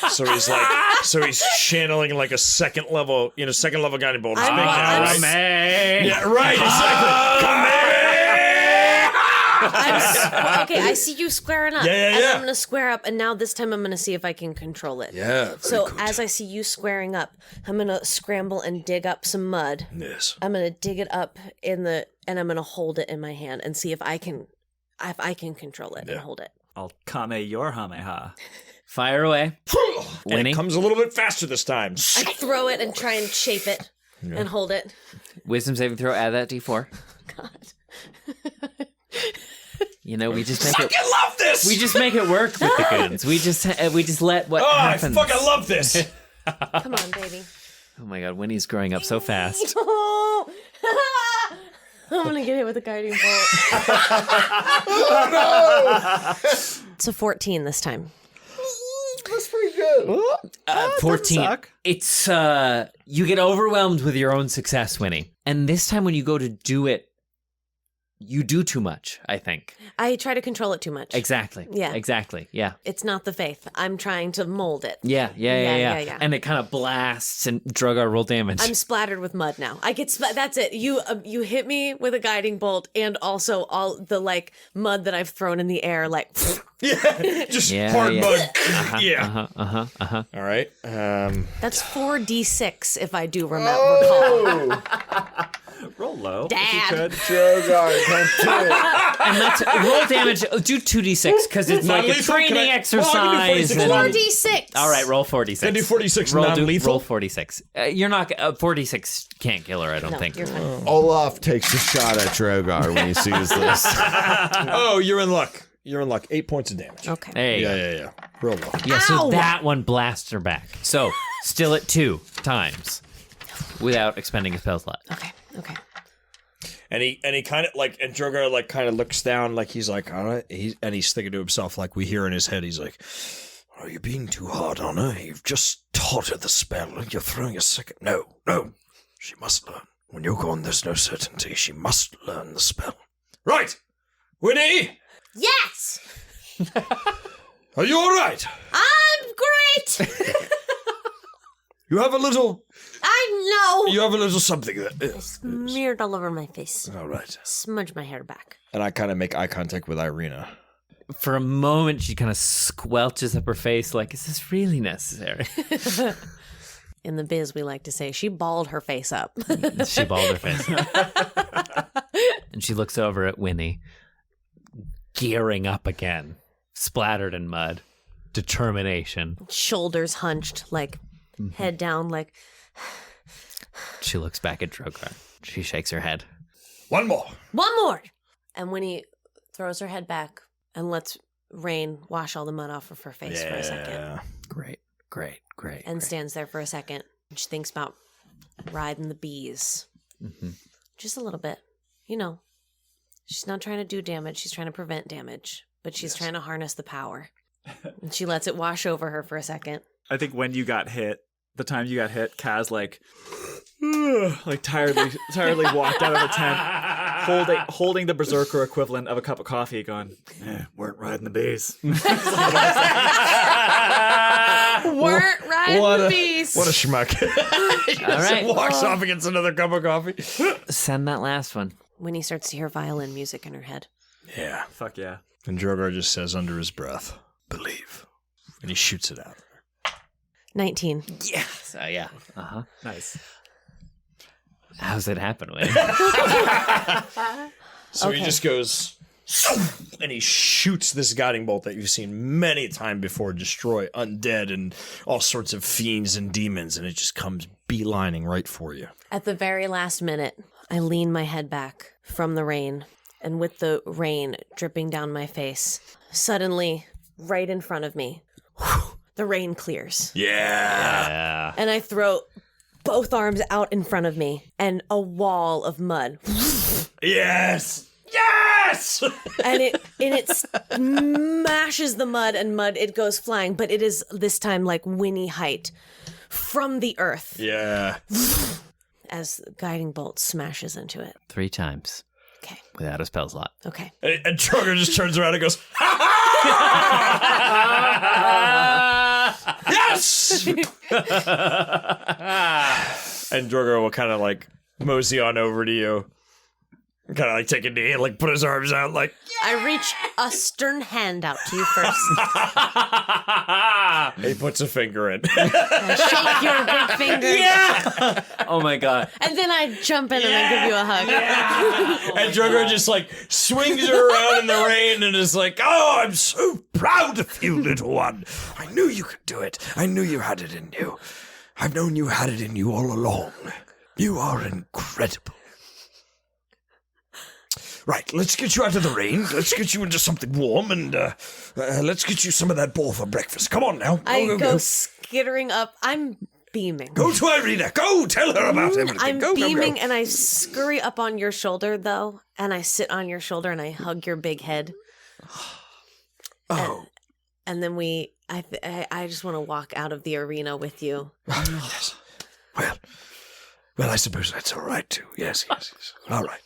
So he's channeling a second level guiding bolt. It's big now, I'm- right? Yeah, right, exactly. Come here! Okay, I see you squaring up. Yeah. And I'm going to square up, and now this time I'm going to see if I can control it. Yeah, very So good. as I see you squaring up, I'm going to scramble and dig up some mud. Yes. I'm going to dig it up and I'm going to hold it in my hand and see if I can control it and hold it. I'll kame your hameha. Fire away. And Winnie. it comes a little bit faster this time. I throw it and try and shape it and hold it. Wisdom saving throw. Add that D4. God. We just make it. I love this! We just make it work with the goons. We just let what happens. I fucking love this! Come on, baby. Oh my god, Winnie's growing up so fast. I'm going to get hit with a guiding bolt. It's a 14 this time. That's pretty good. 14. suck. It's you get overwhelmed with your own success, Winnie. And this time when you go to do it, you do too much, I think. I try to control it too much. Exactly. Yeah. Exactly. Yeah. It's not the faith. I'm trying to mold it. Yeah. Yeah. And it kind of blasts and Drogar roll damage. I'm splattered with mud now. I get that's it. You hit me with a guiding bolt, and also all the mud that I've thrown in the air, Yeah, just Yeah, hard yeah. mud. Yeah. All right. That's 4d6 if I do recall. Roll low. Dad. Drogar, come to it. and that's roll damage. Do 2d6 because it's like a Non-lethal? training Can I- exercise. Well, I can do 46 and- 4d6. All right, roll 46. Can I do 46 roll, non-lethal? roll 46. You're not 46 can't kill her. I don't No, think. you're fine. Olaf takes a shot at Drogar when he sees this. Oh, you're in luck. You're in luck. 8 points of damage. Okay. Hey. Yeah. Real low. Yeah, so that one blasts her back. So still at 2 times without expending a spell slot. Okay. And he kind of like, and Drogar like kind of looks down, like he's like, all right. And he's thinking to himself, like we hear in his head, he's like, "Are you being too hard on her? You've just taught her the spell, and you're throwing a second. No. She must learn. When you're gone, there's no certainty. She must learn the spell. Right, Winnie. Yes! Are you all right? I'm great! You have a little. I know! You have a little something that. Smeared all over my face. All right. Smudge my hair back. And I kind of make eye contact with Irina. For a moment, she kind of squelches up her face like, is this really necessary? In the biz, we like to say she balled her face up. She balled her face. And she looks over at Winnie, gearing up again, splattered in mud, determination. Shoulders hunched, like head down, like. She looks back at Drogar. She shakes her head. One more. And Winnie throws her head back and lets rain wash all the mud off of her face for a second. Great. And stands there for a second. And she thinks about riding the bees. Mm-hmm. Just a little bit. You know, she's not trying to do damage. She's trying to prevent damage. But she's trying to harness the power. And she lets it wash over her for a second. I think when you got hit, the time you got hit, Kaz like tiredly walked out of the tent, holding the Berserker equivalent of a cup of coffee, going, weren't riding the bees. Weren't riding the bees. What a schmuck. He All right. walks off and gets another cup of coffee. Send that last one. Winnie starts to hear violin music in her head. Yeah. Fuck yeah. And Drogar just says under his breath, "Believe." And he shoots it out. 19. Yes. Yeah. Uh-huh. Nice. How's it happen, Winnie? So he just goes, and he shoots this guiding bolt that you've seen many times before destroy undead and all sorts of fiends and demons, and it just comes beelining right for you. At the very last minute, I lean my head back from the rain, and with the rain dripping down my face, suddenly, right in front of me, the rain clears. Yeah. And I throw both arms out in front of me, and a wall of mud. Yes. And it smashes the mud, and it goes flying, but it is this time like Winnie height from the earth. Yeah. As the guiding bolt smashes into it. 3 times. Okay. Without a spell slot. Okay. And Drogar just turns around and goes, yes! And Drogar will kind of like mosey on over to you. Kind of like take a knee and like put his arms out like, I reach a stern hand out to you first. he puts a finger in. I shake your big finger. Yeah! Oh my god. And then I jump in and I give you a hug. And Drogar just like swings her around in the rain and is like, "Oh, I'm so proud of you, little one. I knew you could do it. I knew you had it in you. I've known you had it in you all along. You are incredible. Right, let's get you out of the rain. Let's get you into something warm, and let's get you some of that boar for breakfast. Come on now. Go skittering up. I'm beaming. Go to Irina. Go tell her about everything. I'm go, beaming, go. and I scurry up on your shoulder, though, and I sit on your shoulder, and I hug your big head. Oh. And then I just want to walk out of the arena with you. Yes. Well, I suppose that's all right, too. Yes. All right.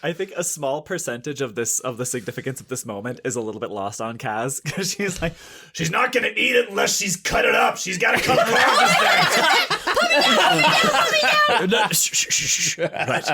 I think a small percentage of the significance of this moment is a little bit lost on Kaz, because she's like, She's not going to eat it unless she's cut it up. She's got to cut the carcass there. Right.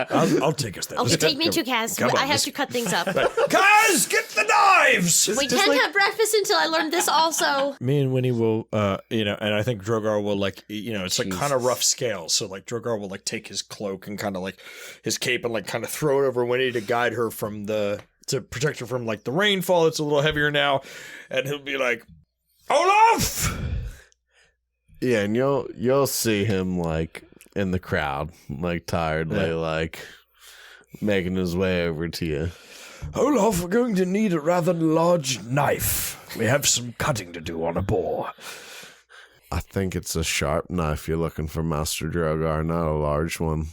I'll take us there. Okay, take me to Kaz. Come on, I have to cut things up. Kaz, get the knives! We can't have breakfast until I learn this also. Me and Winnie will, and I think Drogar will it's like kind of rough scale. So like Drogar will like take his cloak and kind of like his cape and like kind of throw it over Winnie to guide her to protect her from like the rainfall. It's a little heavier now. And he'll be like, "Olaf!" Yeah, and you'll see him like in the crowd, like tiredly, like making his way over to you. Olaf, we're going to need a rather large knife. We have some cutting to do on a boar. I think it's a sharp knife you're looking for, Master Drogar, not a large one.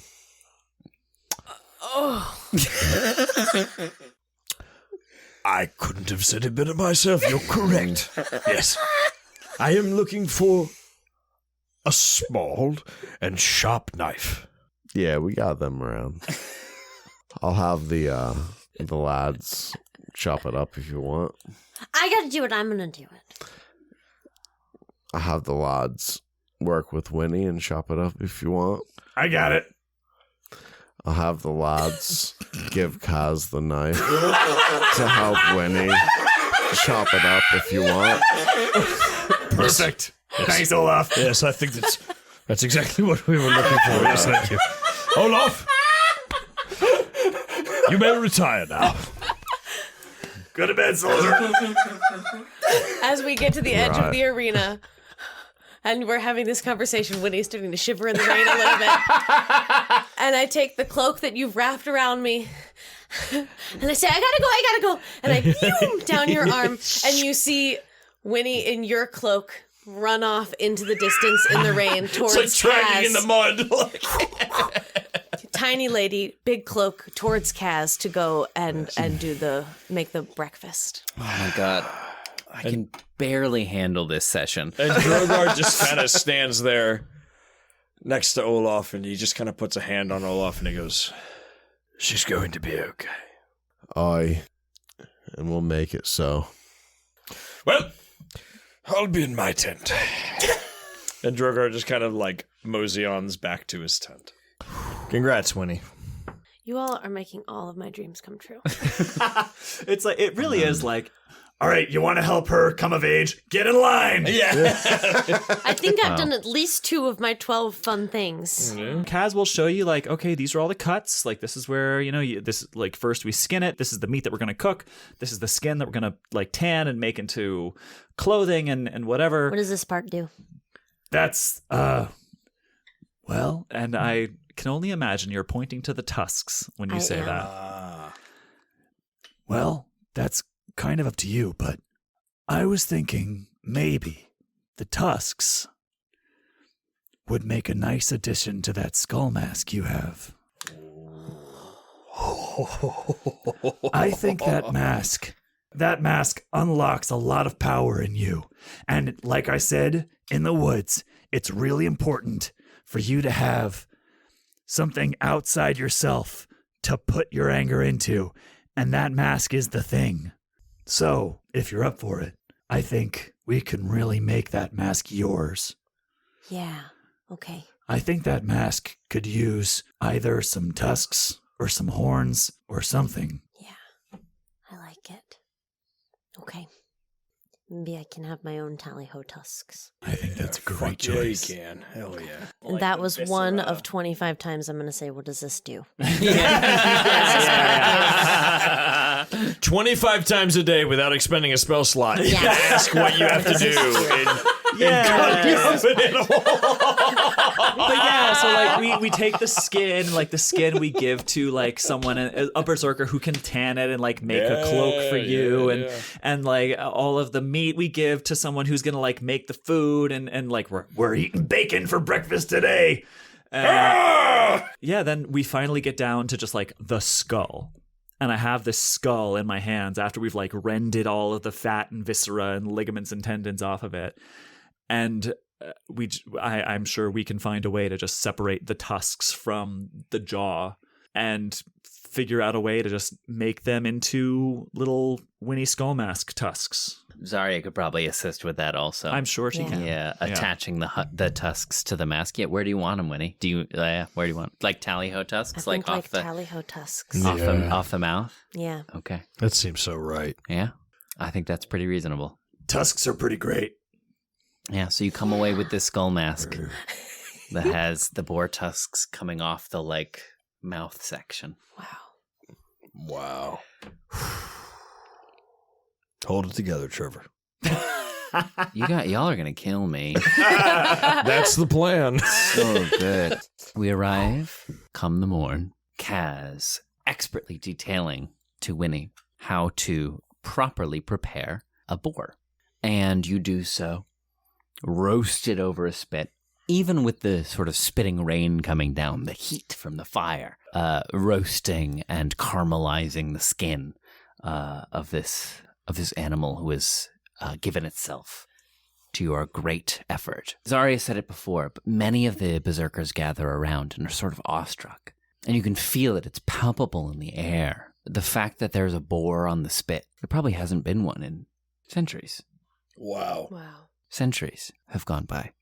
I couldn't have said it better myself. You're correct. Yes. I am looking for a small and sharp knife. Yeah, we got them around. I'll have the lads chop it up if you want. I gotta do it. I'm gonna do it. I'll have the lads work with Winnie and chop it up if you want. I got it. I'll have the lads give Kaz the knife to help Winnie chop it up if you want. Perfect. Thanks, Olaf. Yes, I think that's exactly what we were looking for. Yes, thank you. Olaf, you may retire now. Go to bed, soldier. As we get to the edge of the arena, and we're having this conversation, Winnie's starting to shiver in the rain a little bit. And I take the cloak that you've wrapped around me, and I say, I gotta go. And I boom, down your arm, and you see Winnie in your cloak run off into the distance in the rain towards It's like dragging Kaz. in the mud. Tiny lady, big cloak, towards Kaz to go and make the breakfast. Oh my god. I can barely handle this session. And Drogar just kind of stands there next to Olaf, and he just kind of puts a hand on Olaf, and he goes, She's going to be okay. Aye, and we'll make it so. Well, I'll be in my tent. and Drogar just kind of like mosey-ons back to his tent. Congrats, Winnie. You all are making all of my dreams come true. It's like, it really is like, All right, you want to help her come of age? Get in line. Yeah. I think I've done at least 2 of my 12 fun things. Kaz will show you like, okay, these are all the cuts. Like this is where, this like first we skin it. This is the meat that we're going to cook. This is the skin that we're going to like tan and make into clothing and whatever. What does this part do? That's, well, And I can only imagine you're pointing to the tusks when you say that. well, that's kind of up to you, but I was thinking maybe the tusks would make a nice addition to that skull mask you have. I think that mask unlocks a lot of power in you. And like I said, in the woods, it's really important for you to have something outside yourself to put your anger into. And that mask is the thing. So, if you're up for it, I think we can really make that mask yours. Yeah, okay. I think that mask could use either some tusks or some horns or something. Yeah, I like it. Okay. Maybe I can have my own tally-ho tusks. I think that's a great Yeah, choice. you can. Hell yeah. And that was one of 25 times I'm going to say, what does this do? 25 times a day without expending a spell slot. You Yes. can ask what you have to do. But yeah, so like we take the skin we give to like someone, a berserker who can tan it and like make a cloak for you, and like all of the meat we give to someone who's gonna like make the food, and like We're eating bacon for breakfast today. yeah, then we finally get down to just like the skull. And I have this skull in my hands after we've like rended all of the fat and viscera and ligaments and tendons off of it. And I'm sure we can find a way to just separate the tusks from the jaw and figure out a way to just make them into little Winnie Skull Mask tusks. Zarya could probably assist with that also. I'm sure she can. Yeah, attaching the tusks to the mask. Yeah, where do you want them, Winnie? Where do you want like tally-ho tusks, I like think off the tally-ho tusks. off the mouth? Yeah. Okay. That seems so right. Yeah, I think that's pretty reasonable. Tusks are pretty great. Yeah, so you come away with this skull mask that has the boar tusks coming off the like mouth section. Wow. Hold it together, Trevor. Y'all are gonna kill me. That's the plan. So good. We arrive, come the morn, Kaz expertly detailing to Winnie how to properly prepare a boar. And you do so, roast it over a spit, even with the sort of spitting rain coming down, the heat from the fire, roasting and caramelizing the skin of this animal who has given itself to your great effort. Zarya said it before, but many of the berserkers gather around and are sort of awestruck. And you can feel it. It's palpable in the air. The fact that there's a boar on the spit, there probably hasn't been one in centuries. Wow. Centuries have gone by.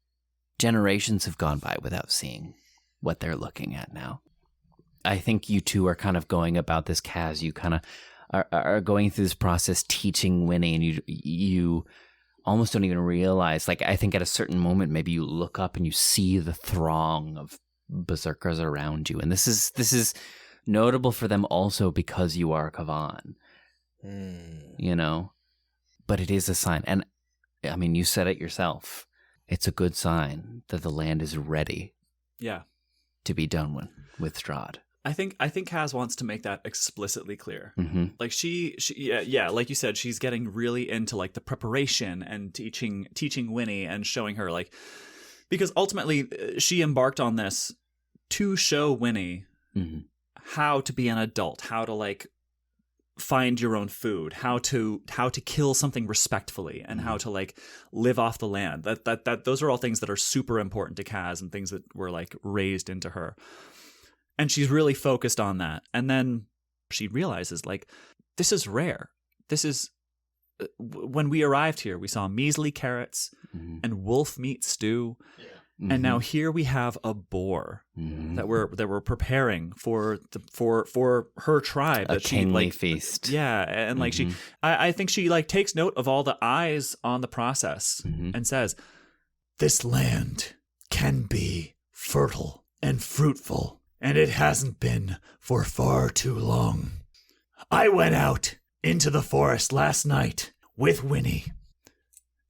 Generations have gone by without seeing what they're looking at now. I think you two are kind of going about this, Kaz. You kind of are going through this process teaching Winnie, and you almost don't even realize, like, I think at a certain moment, maybe you look up and you see the throng of berserkers around you. And this is notable for them also because you are Kavan, you know, but it is a sign. And I mean, you said it yourself. It's a good sign that the land is ready to be done with Strahd. I think Kaz wants to make that explicitly clear. Mm-hmm. Like she like you said, she's getting really into like the preparation and teaching Winnie and showing her, like, because ultimately she embarked on this to show Winnie how to be an adult, how to like find your own food, how to kill something respectfully, and how to like live off the land. That those are all things that are super important to Kaz and things that were like raised into her. And she's really focused on that. And then she realizes, like, this is rare. This is when we arrived here, we saw measly carrots and wolf meat stew. Yeah. And now here we have a boar that we're preparing for her tribe. A kingly feast. Yeah, and like I think she like takes note of all the eyes on the process and says, "This land can be fertile and fruitful, and it hasn't been for far too long. I went out into the forest last night with Winnie,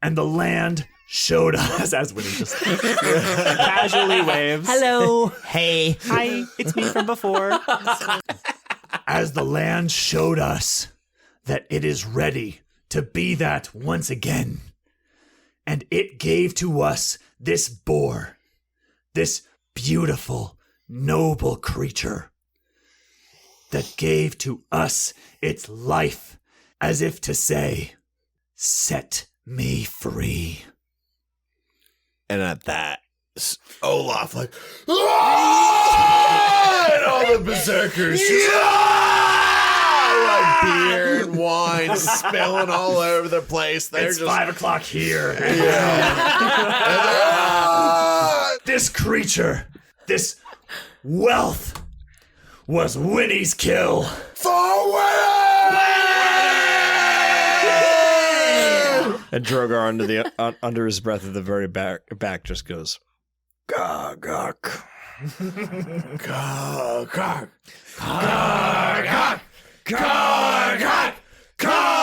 and the land showed us," as Winnie just casually waves. "Hello, hey, hi, it's me from before." "As the land showed us that it is ready to be that once again. And it gave to us this boar, this beautiful, noble creature that gave to us its life, as if to say, 'Set me free.'" And at that, Olaf like, "Ah!" And all the berserkers like beer and wine spilling all over the place. They're It's just 5 o'clock here. Yeah. This creature, this wealth, was Winnie's kill. And Drogar under his breath at the very back just goes, "Gah, gah, gah, gah, gah, gah, gah, gah, gah,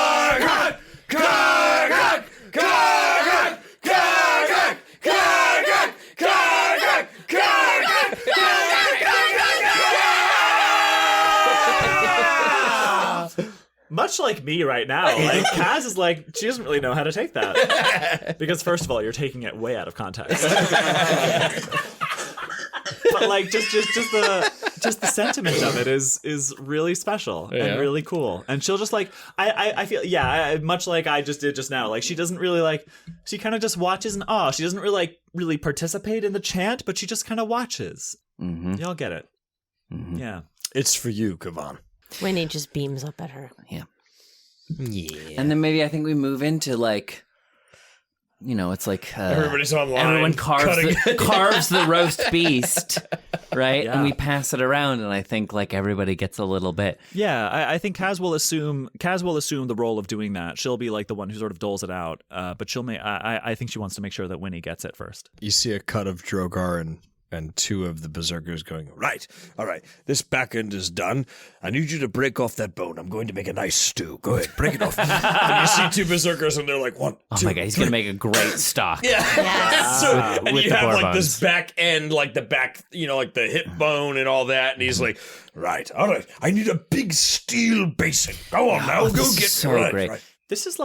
Much like me right now, like Kaz is like, she doesn't really know how to take that. Because first of all, you're taking it way out of context. But like just the sentiment of it is really special and really cool. And she'll just like I feel much like I just did just now. Like she doesn't really like, she kind of just watches in awe. She doesn't really participate in the chant, but she just kind of watches. Y'all get it. Yeah. It's for you, Kavan." Winnie just beams up at her. Yeah. Yeah. And then maybe I think we move into like, you know, it's like Everybody's online. Everyone carves the roast beast, right? Yeah. And we pass it around, and I think like everybody gets a little bit. Yeah, I think Kaz will assume the role of doing that. She'll be like the one who sort of doles it out, but I think she wants to make sure that Winnie gets it first. You see a cut of Drogar and and two of the berserkers going, right, all right, this back end is done. I need you to break off that bone. I'm going to make a nice stew. Go ahead, break it off. And you see two berserkers, and they're like, one, Oh two, my god, he's going to make a great stock. So, and With you the have boar like this bones. back end, like the back, like the hip bone and all that. And he's like, right, all right, I need a big steel basin. Go on now, go this is get so right, great. right. This is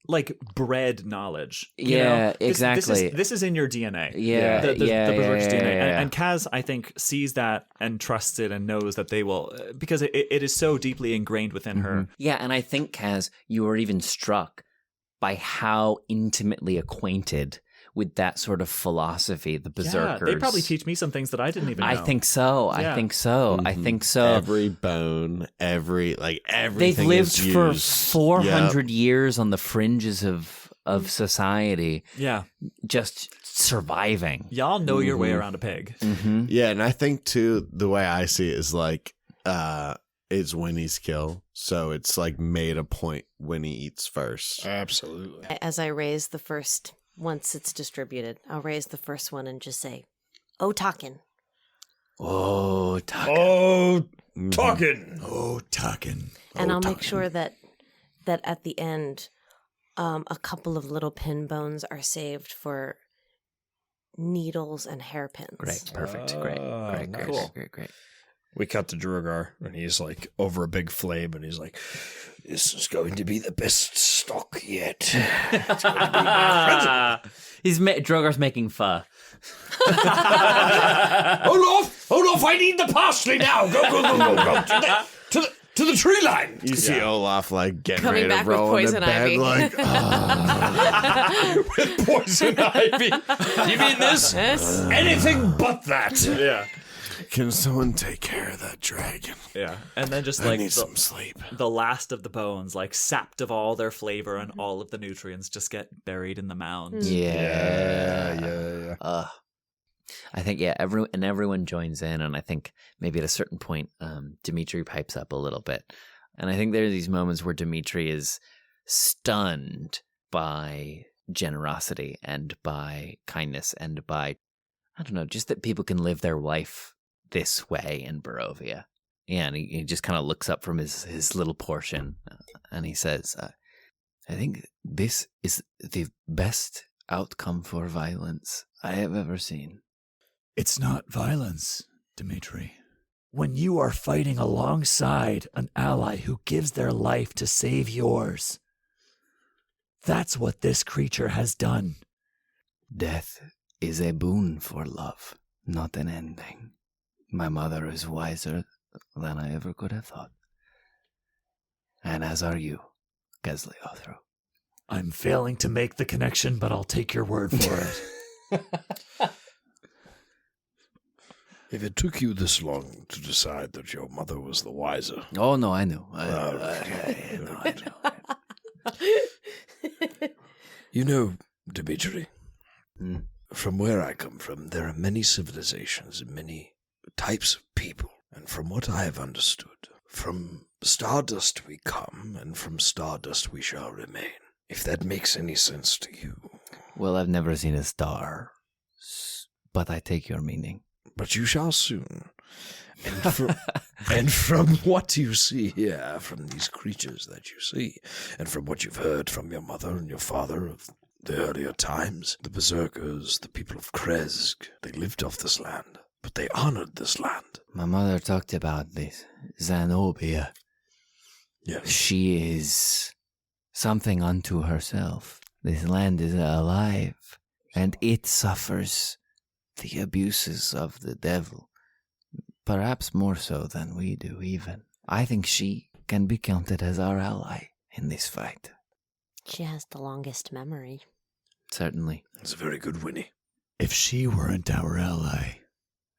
like bred knowledge. Yeah, This exactly. is in your DNA. Yeah, the Berserker's yeah, DNA. yeah. And Kaz, I think, sees that and trusts it and knows that they will, because it is so deeply ingrained within her. Yeah, and I think, Kaz, you were even struck by how intimately acquainted with that sort of philosophy the Berserkers. Yeah, they probably teach me some things that I didn't even know. I think so. Yeah. I think so. I think so. Every bone, everything. They've lived is for used. 400 years on the fringes of society, Yeah. just surviving. Y'all know your way around a pig. Yeah, and I think too the way I see it is like it's Winnie's kill, so it's like made a point Winnie eats first. Absolutely. As I raise the first, once it's distributed, I'll raise the first one and just say, "Oh, talkin'." Oh, Oh, talking. Oh, talking. And I'll make sure that at the end, a couple of little pin bones are saved for needles and hairpins. great, perfect, great, great, cool. great. We cut to Drogar, and he's like over a big flame, and he's like, "This is going to be the best stock yet." It's going to be incredible. Drogar's making pho. Olaf, I need the parsley now. Go, to the tree line. You see Olaf like getting Coming ready to back with roll into poison bed, ivy. like With poison ivy. You mean this? Anything but that. Yeah. can someone take care of that dragon? Yeah. And then just I like need some sleep. the last of the bones, like sapped of all their flavor and all of the nutrients, just get buried in the mound. Yeah. I think everyone joins in, and I think maybe at a certain point, Dimitri pipes up a little bit, and I think there are these moments where Dimitri is stunned by generosity and by kindness and by, I don't know, just that people can live their life this way in Barovia. Yeah, and he just kind of looks up from his little portion, and he says, I think this is the best outcome for violence I have ever seen. It's not violence, Dimitri. When you are fighting alongside an ally who gives their life to save yours, that's what this creature has done. Death is a boon for love, not an ending. My mother is wiser than I ever could have thought. And as are you, Kasle Othro. I'm failing to make the connection, but I'll take your word for it. If it took you this long to decide that your mother was the wiser. Oh, no, I knew. Okay, I know. You know, Dimitri, Hmm. from where I come from, there are many civilizations and many types of people. And from what I have understood, from stardust we come, and from stardust we shall remain. If that makes any sense to you. Well, I've never seen a star, but I take your meaning. But you shall soon. And from what you see here, from these creatures that you see, and from what you've heard from your mother and your father of the earlier times, the Berserkers, the people of Krezk, they lived off this land, but they honored this land. My mother talked about this. Zenobia. Yes. She is something unto herself. This land is alive, and it suffers the abuses of the devil. Perhaps more so than we do, even. I think she can be counted as our ally in this fight. She has the longest memory. Certainly. It's a very good Winnie. If she weren't our ally,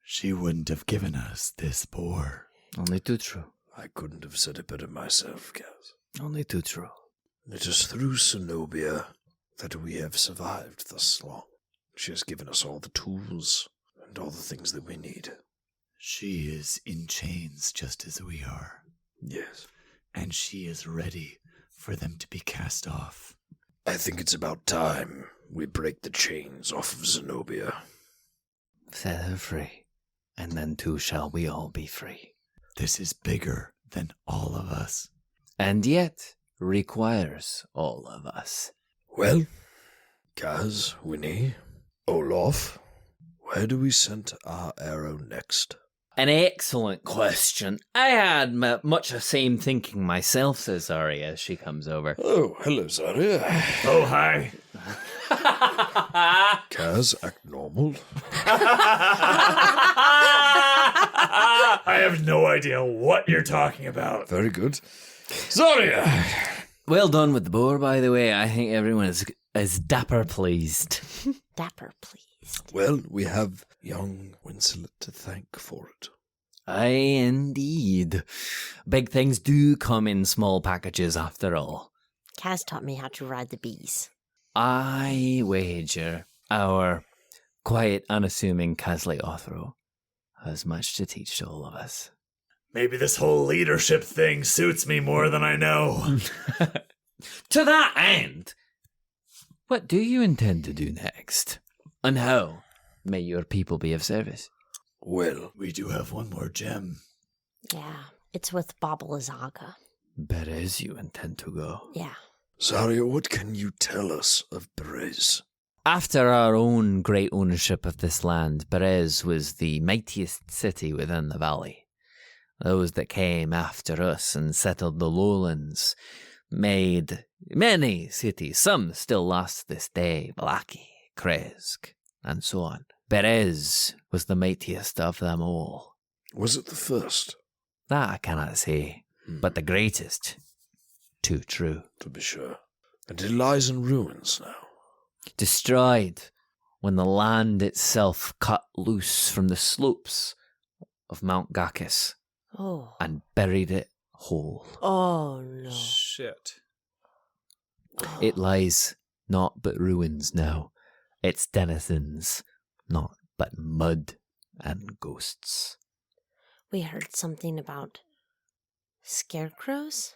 she wouldn't have given us this boar. Only too true. I couldn't have said it better myself, Kaz. Only too true. It is through Zenobia that we have survived thus long. She has given us all the tools and all the things that we need. She is in chains just as we are. Yes. And she is ready for them to be cast off. I think it's about time we break the chains off of Zenobia. Set her free, and then too shall we all be free. This is bigger than all of us. And yet requires all of us. Well, Kaz, Winnie, Olaf, where do we send our arrow next? An excellent question. I had much the same thinking myself, says Zarya as she comes over. Oh, hello, Zarya. Oh, hi. Kaz, act normal. I have no idea what you're talking about. Very good. Zarya! Well done with the boar, by the way. I think everyone is dapper pleased. Dapper, please. Well, we have young Wincelet to thank for it. Aye, indeed. Big things do come in small packages after all. Kaz taught me how to ride the bees. I wager our quiet, unassuming Kasle Othro has much to teach to all of us. Maybe this whole leadership thing suits me more than I know. To that end, what do you intend to do next? And how may your people be of service? Well, We do have one more gem. Yeah, it's with Babalazaga. Berez, you intend to go. Yeah. Zarya, what can you tell us of Berez? After our own great ownership of this land, Berez was the mightiest city within the valley. Those that came after us and settled the lowlands made many cities. Some still last to this day, Blackie, Kresk, and so on. Berez was the mightiest of them all. Was it the first? That I cannot say, but the greatest. Too true. To be sure. And it lies in ruins now. Destroyed when the land itself cut loose from the slopes of Mount Gakis Oh. and buried it whole. Oh, no. Shit. It lies not but ruins now, its denizens not but mud and ghosts. We heard something about scarecrows?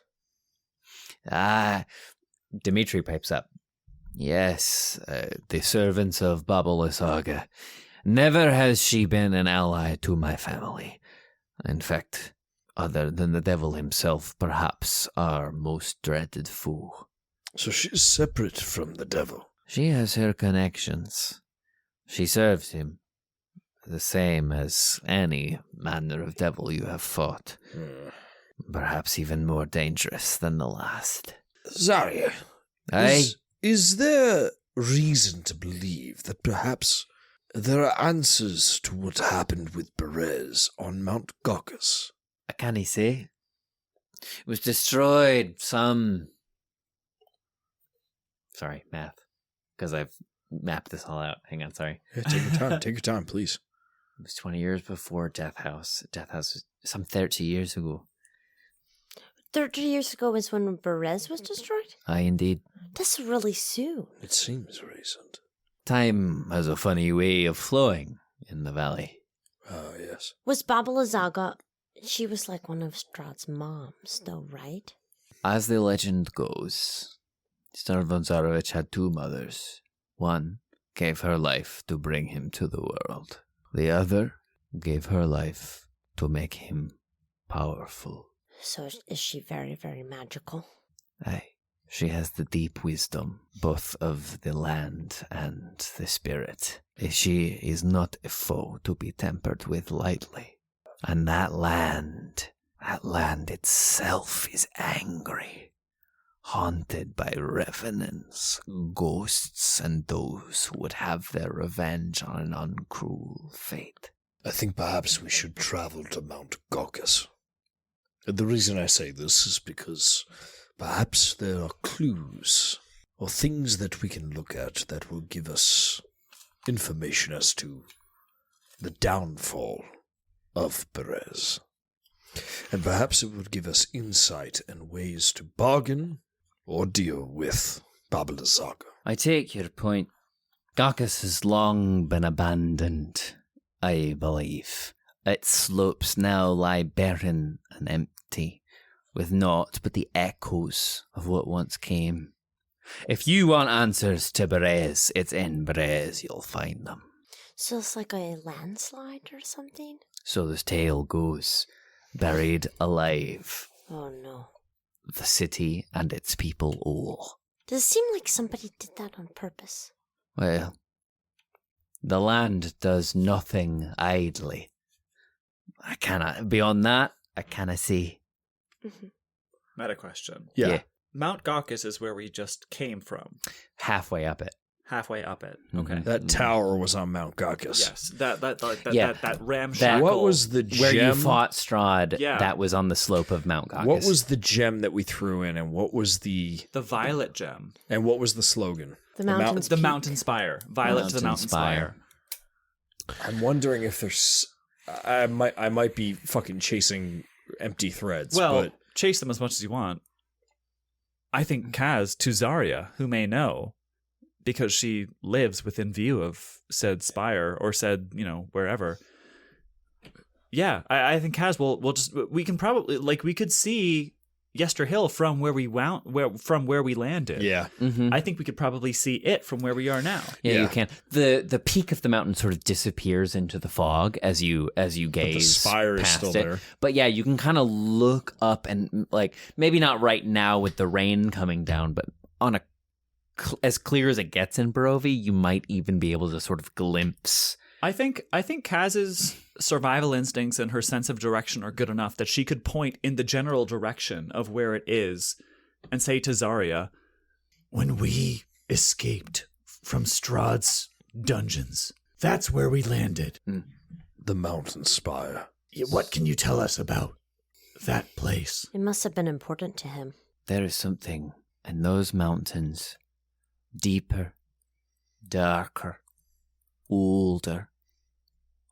Dimitri pipes up. Yes, the servants of Babalazaga. Never has she been an ally to my family. In fact, other than the devil himself, perhaps our most dreaded foe. So she is separate from the devil. She has her connections. She serves him, the same as any manner of devil you have fought. Perhaps even more dangerous than the last. Zarya, Aye? is there reason to believe that perhaps there are answers to what happened with Berez on Mount Gakis? Can he say? It was destroyed Sorry, math. Because I've mapped this all out. Hang on, sorry. Yeah, take your time. Take your time, please. It was 20 years before Death House. Death House was some 30 years ago. 30 years ago is when Berez was destroyed? Aye, indeed. That's really soon. It seems recent. Time has a funny way of flowing in the valley. Oh, yes. Was Babalazaga... She was like one of Strahd's moms, though, right? As the legend goes, Starvonzarovich had two mothers. One gave her life to bring him to the world. The other gave her life to make him powerful. So is she very, very magical? Aye, she has the deep wisdom, both of the land and the spirit. She is not a foe to be tempered with lightly. And that land itself is angry, haunted by revenants, ghosts, and those who would have their revenge on an uncruel fate. I think perhaps we should travel to Mount Gakis. The reason I say this is because perhaps there are clues or things that we can look at that will give us information as to the downfall of Berez. And perhaps it would give us insight and ways to bargain or deal with Babalazaga. I take your point. Gakis has long been abandoned, I believe. Its slopes now lie barren and empty, with naught but the echoes of what once came. If you want answers to Berez, it's in Berez you'll find them. So it's like a landslide or something? So this tale goes, buried alive, Oh no. the city and its people all. Does it seem like somebody did that on purpose? Well, the land does nothing idly. Beyond that, I cannot see. Meta question. Yeah. Mount Gaucus is where we just came from. Halfway up it. Halfway up it. Mhm. Okay. That tower was on Mount Gaucus. Yes. That Yeah. that ramshackle. What was the gem? Where you fought Strahd, Yeah. that was on the slope of Mount Gaucus. What was the gem that we threw in, and what was the violet gem? and what was the slogan? The mountain's The peak. mountain spire. Violet to the mountain spire. I'm wondering if there's. I might be fucking chasing empty threads. Well, but chase them as much as you want. I think Kaz to Zarya, who may know, because she lives within view of said spire or said, wherever. Yeah, I think Kaz will just. We can probably we could see Yester Hill from where we landed. yeah, Mm-hmm. I think we could probably see it from where we are now. Yeah, Yeah. you can. The peak of the mountain sort of disappears into the fog as you gaze. spire is past still it. there. But yeah, you can kind of look up and maybe not right now with the rain coming down, but on as clear as it gets in Barovia, you might even be able to sort of glimpse. I think Kaz's survival instincts and her sense of direction are good enough that she could point in the general direction of where it is and say to Zarya, When we escaped from Strahd's dungeons, that's where we landed. The mountain spire. What can you tell us about that place? It must have been important to him. There is something in those mountains, deeper, darker, older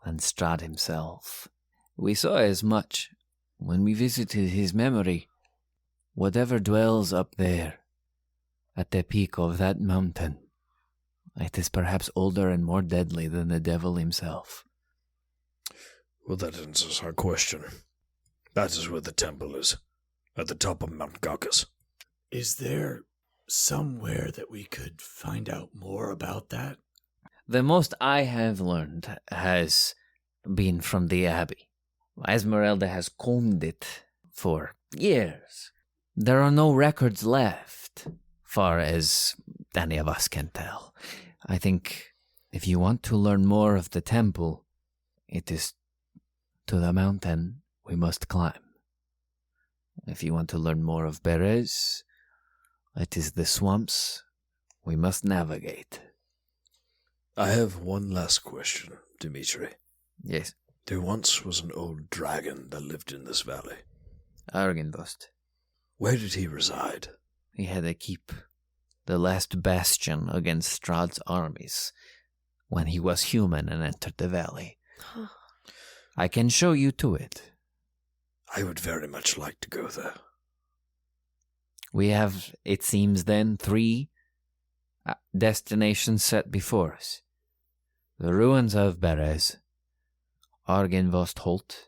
than Strahd himself. We saw as much when we visited his memory. Whatever dwells up there, at the peak of that mountain, it is perhaps older and more deadly than the devil himself. Well, that answers our question. That is where the temple is, at the top of Mount Gaucus. Is there somewhere that we could find out more about that? The most I have learned has been from the Abbey. Esmeralda has combed it for years. There are no records left, far as any of us can tell. I think if you want to learn more of the temple, it is to the mountain we must climb. If you want to learn more of Berez, it is the swamps we must navigate. I have one last question, Dimitri. Yes, There once was an old dragon that lived in this valley. Argynvost. Where did he reside? He had to keep the last bastion against Strahd's armies when he was human and entered the valley. I can show you to it. I would very much like to go there. We have, it seems then, 3 destinations set before us. The ruins of Berez, Argynvost Holt,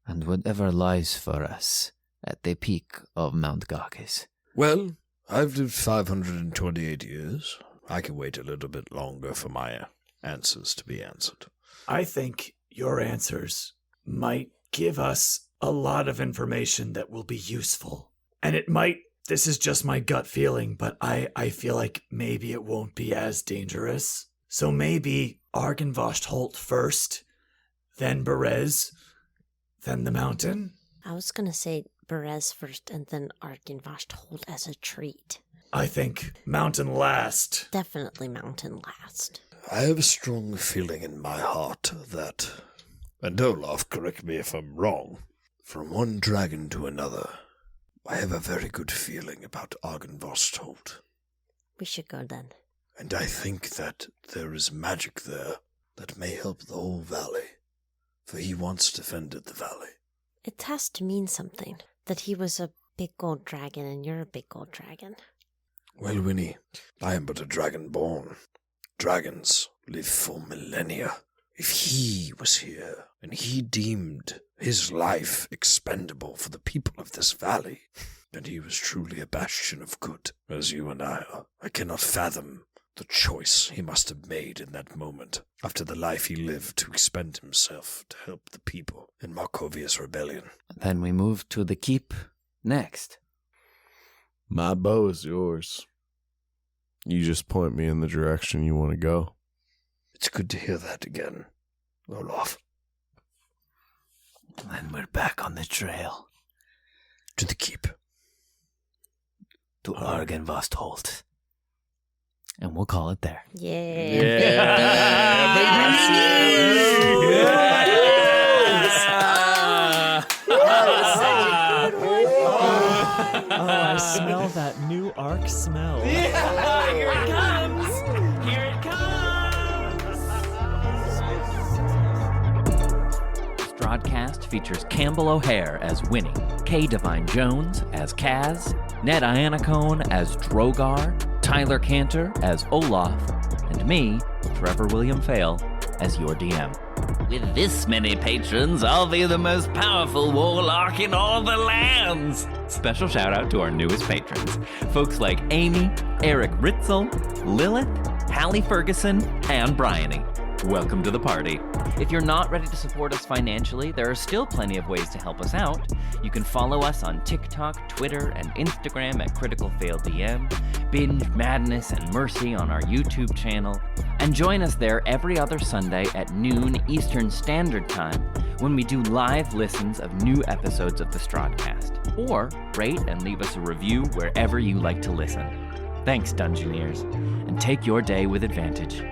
and whatever lies for us at the peak of Mount Gaucus. Well, I've lived 528 years. I can wait a little bit longer for my answers to be answered. I think your answers might give us a lot of information that will be useful. And it might, this is just my gut feeling, but I feel like maybe it won't be as dangerous. So maybe Argynvost Holt first, then Berez, then the mountain. I was going to say Berez first and then Argynvost Holt as a treat. I think mountain last. Definitely mountain last. I have a strong feeling in my heart that, and Olaf, correct me if I'm wrong, from one dragon to another, I have a very good feeling about Argynvost Holt. We should go then. And I think that there is magic there that may help the whole valley, for he once defended the valley. It has to mean something, that he was a big gold dragon and you're a big gold dragon. Well, Winnie, I am but a dragonborn. Dragons live for millennia. If he was here, and he deemed his life expendable for the people of this valley, then he was truly a bastion of good, as you and I are. I cannot fathom The choice he must have made in that moment, after the life he lived to expend himself to help the people in Markovia's rebellion. Then we move to the keep next. My bow is yours. You just point me in the direction you want to go. It's good to hear that again, Olaf. Then we're back on the trail. To the keep. To Argenvostholt. And we'll call it there. I smell that new arc smell. Yeah, here it comes. Here it comes. Strahdcast features Campbell O'Hare as Winnie, Devine-Jones as Kaz, Ned Iannacone as Drogar, Tyler Kanter as Olaf, and me, Trevor William Fayle, as your DM. With this many patrons, I'll be the most powerful warlock in all the lands. Special shout out to our newest patrons, folks like Amy, Eric Ritzel, Lilith, Hallie Ferguson, and Bryony. Welcome to the party. If you're not ready to support us financially, there are still plenty of ways to help us out. You can follow us on TikTok, Twitter, and Instagram at Critical Fail DM, binge Madness and Mercy on our YouTube channel, and join us there every other Sunday at noon Eastern Standard Time when we do live listens of new episodes of the Strahdcast. Or rate and leave us a review wherever you like to listen. Thanks, Dungeoneers, and take your day with advantage.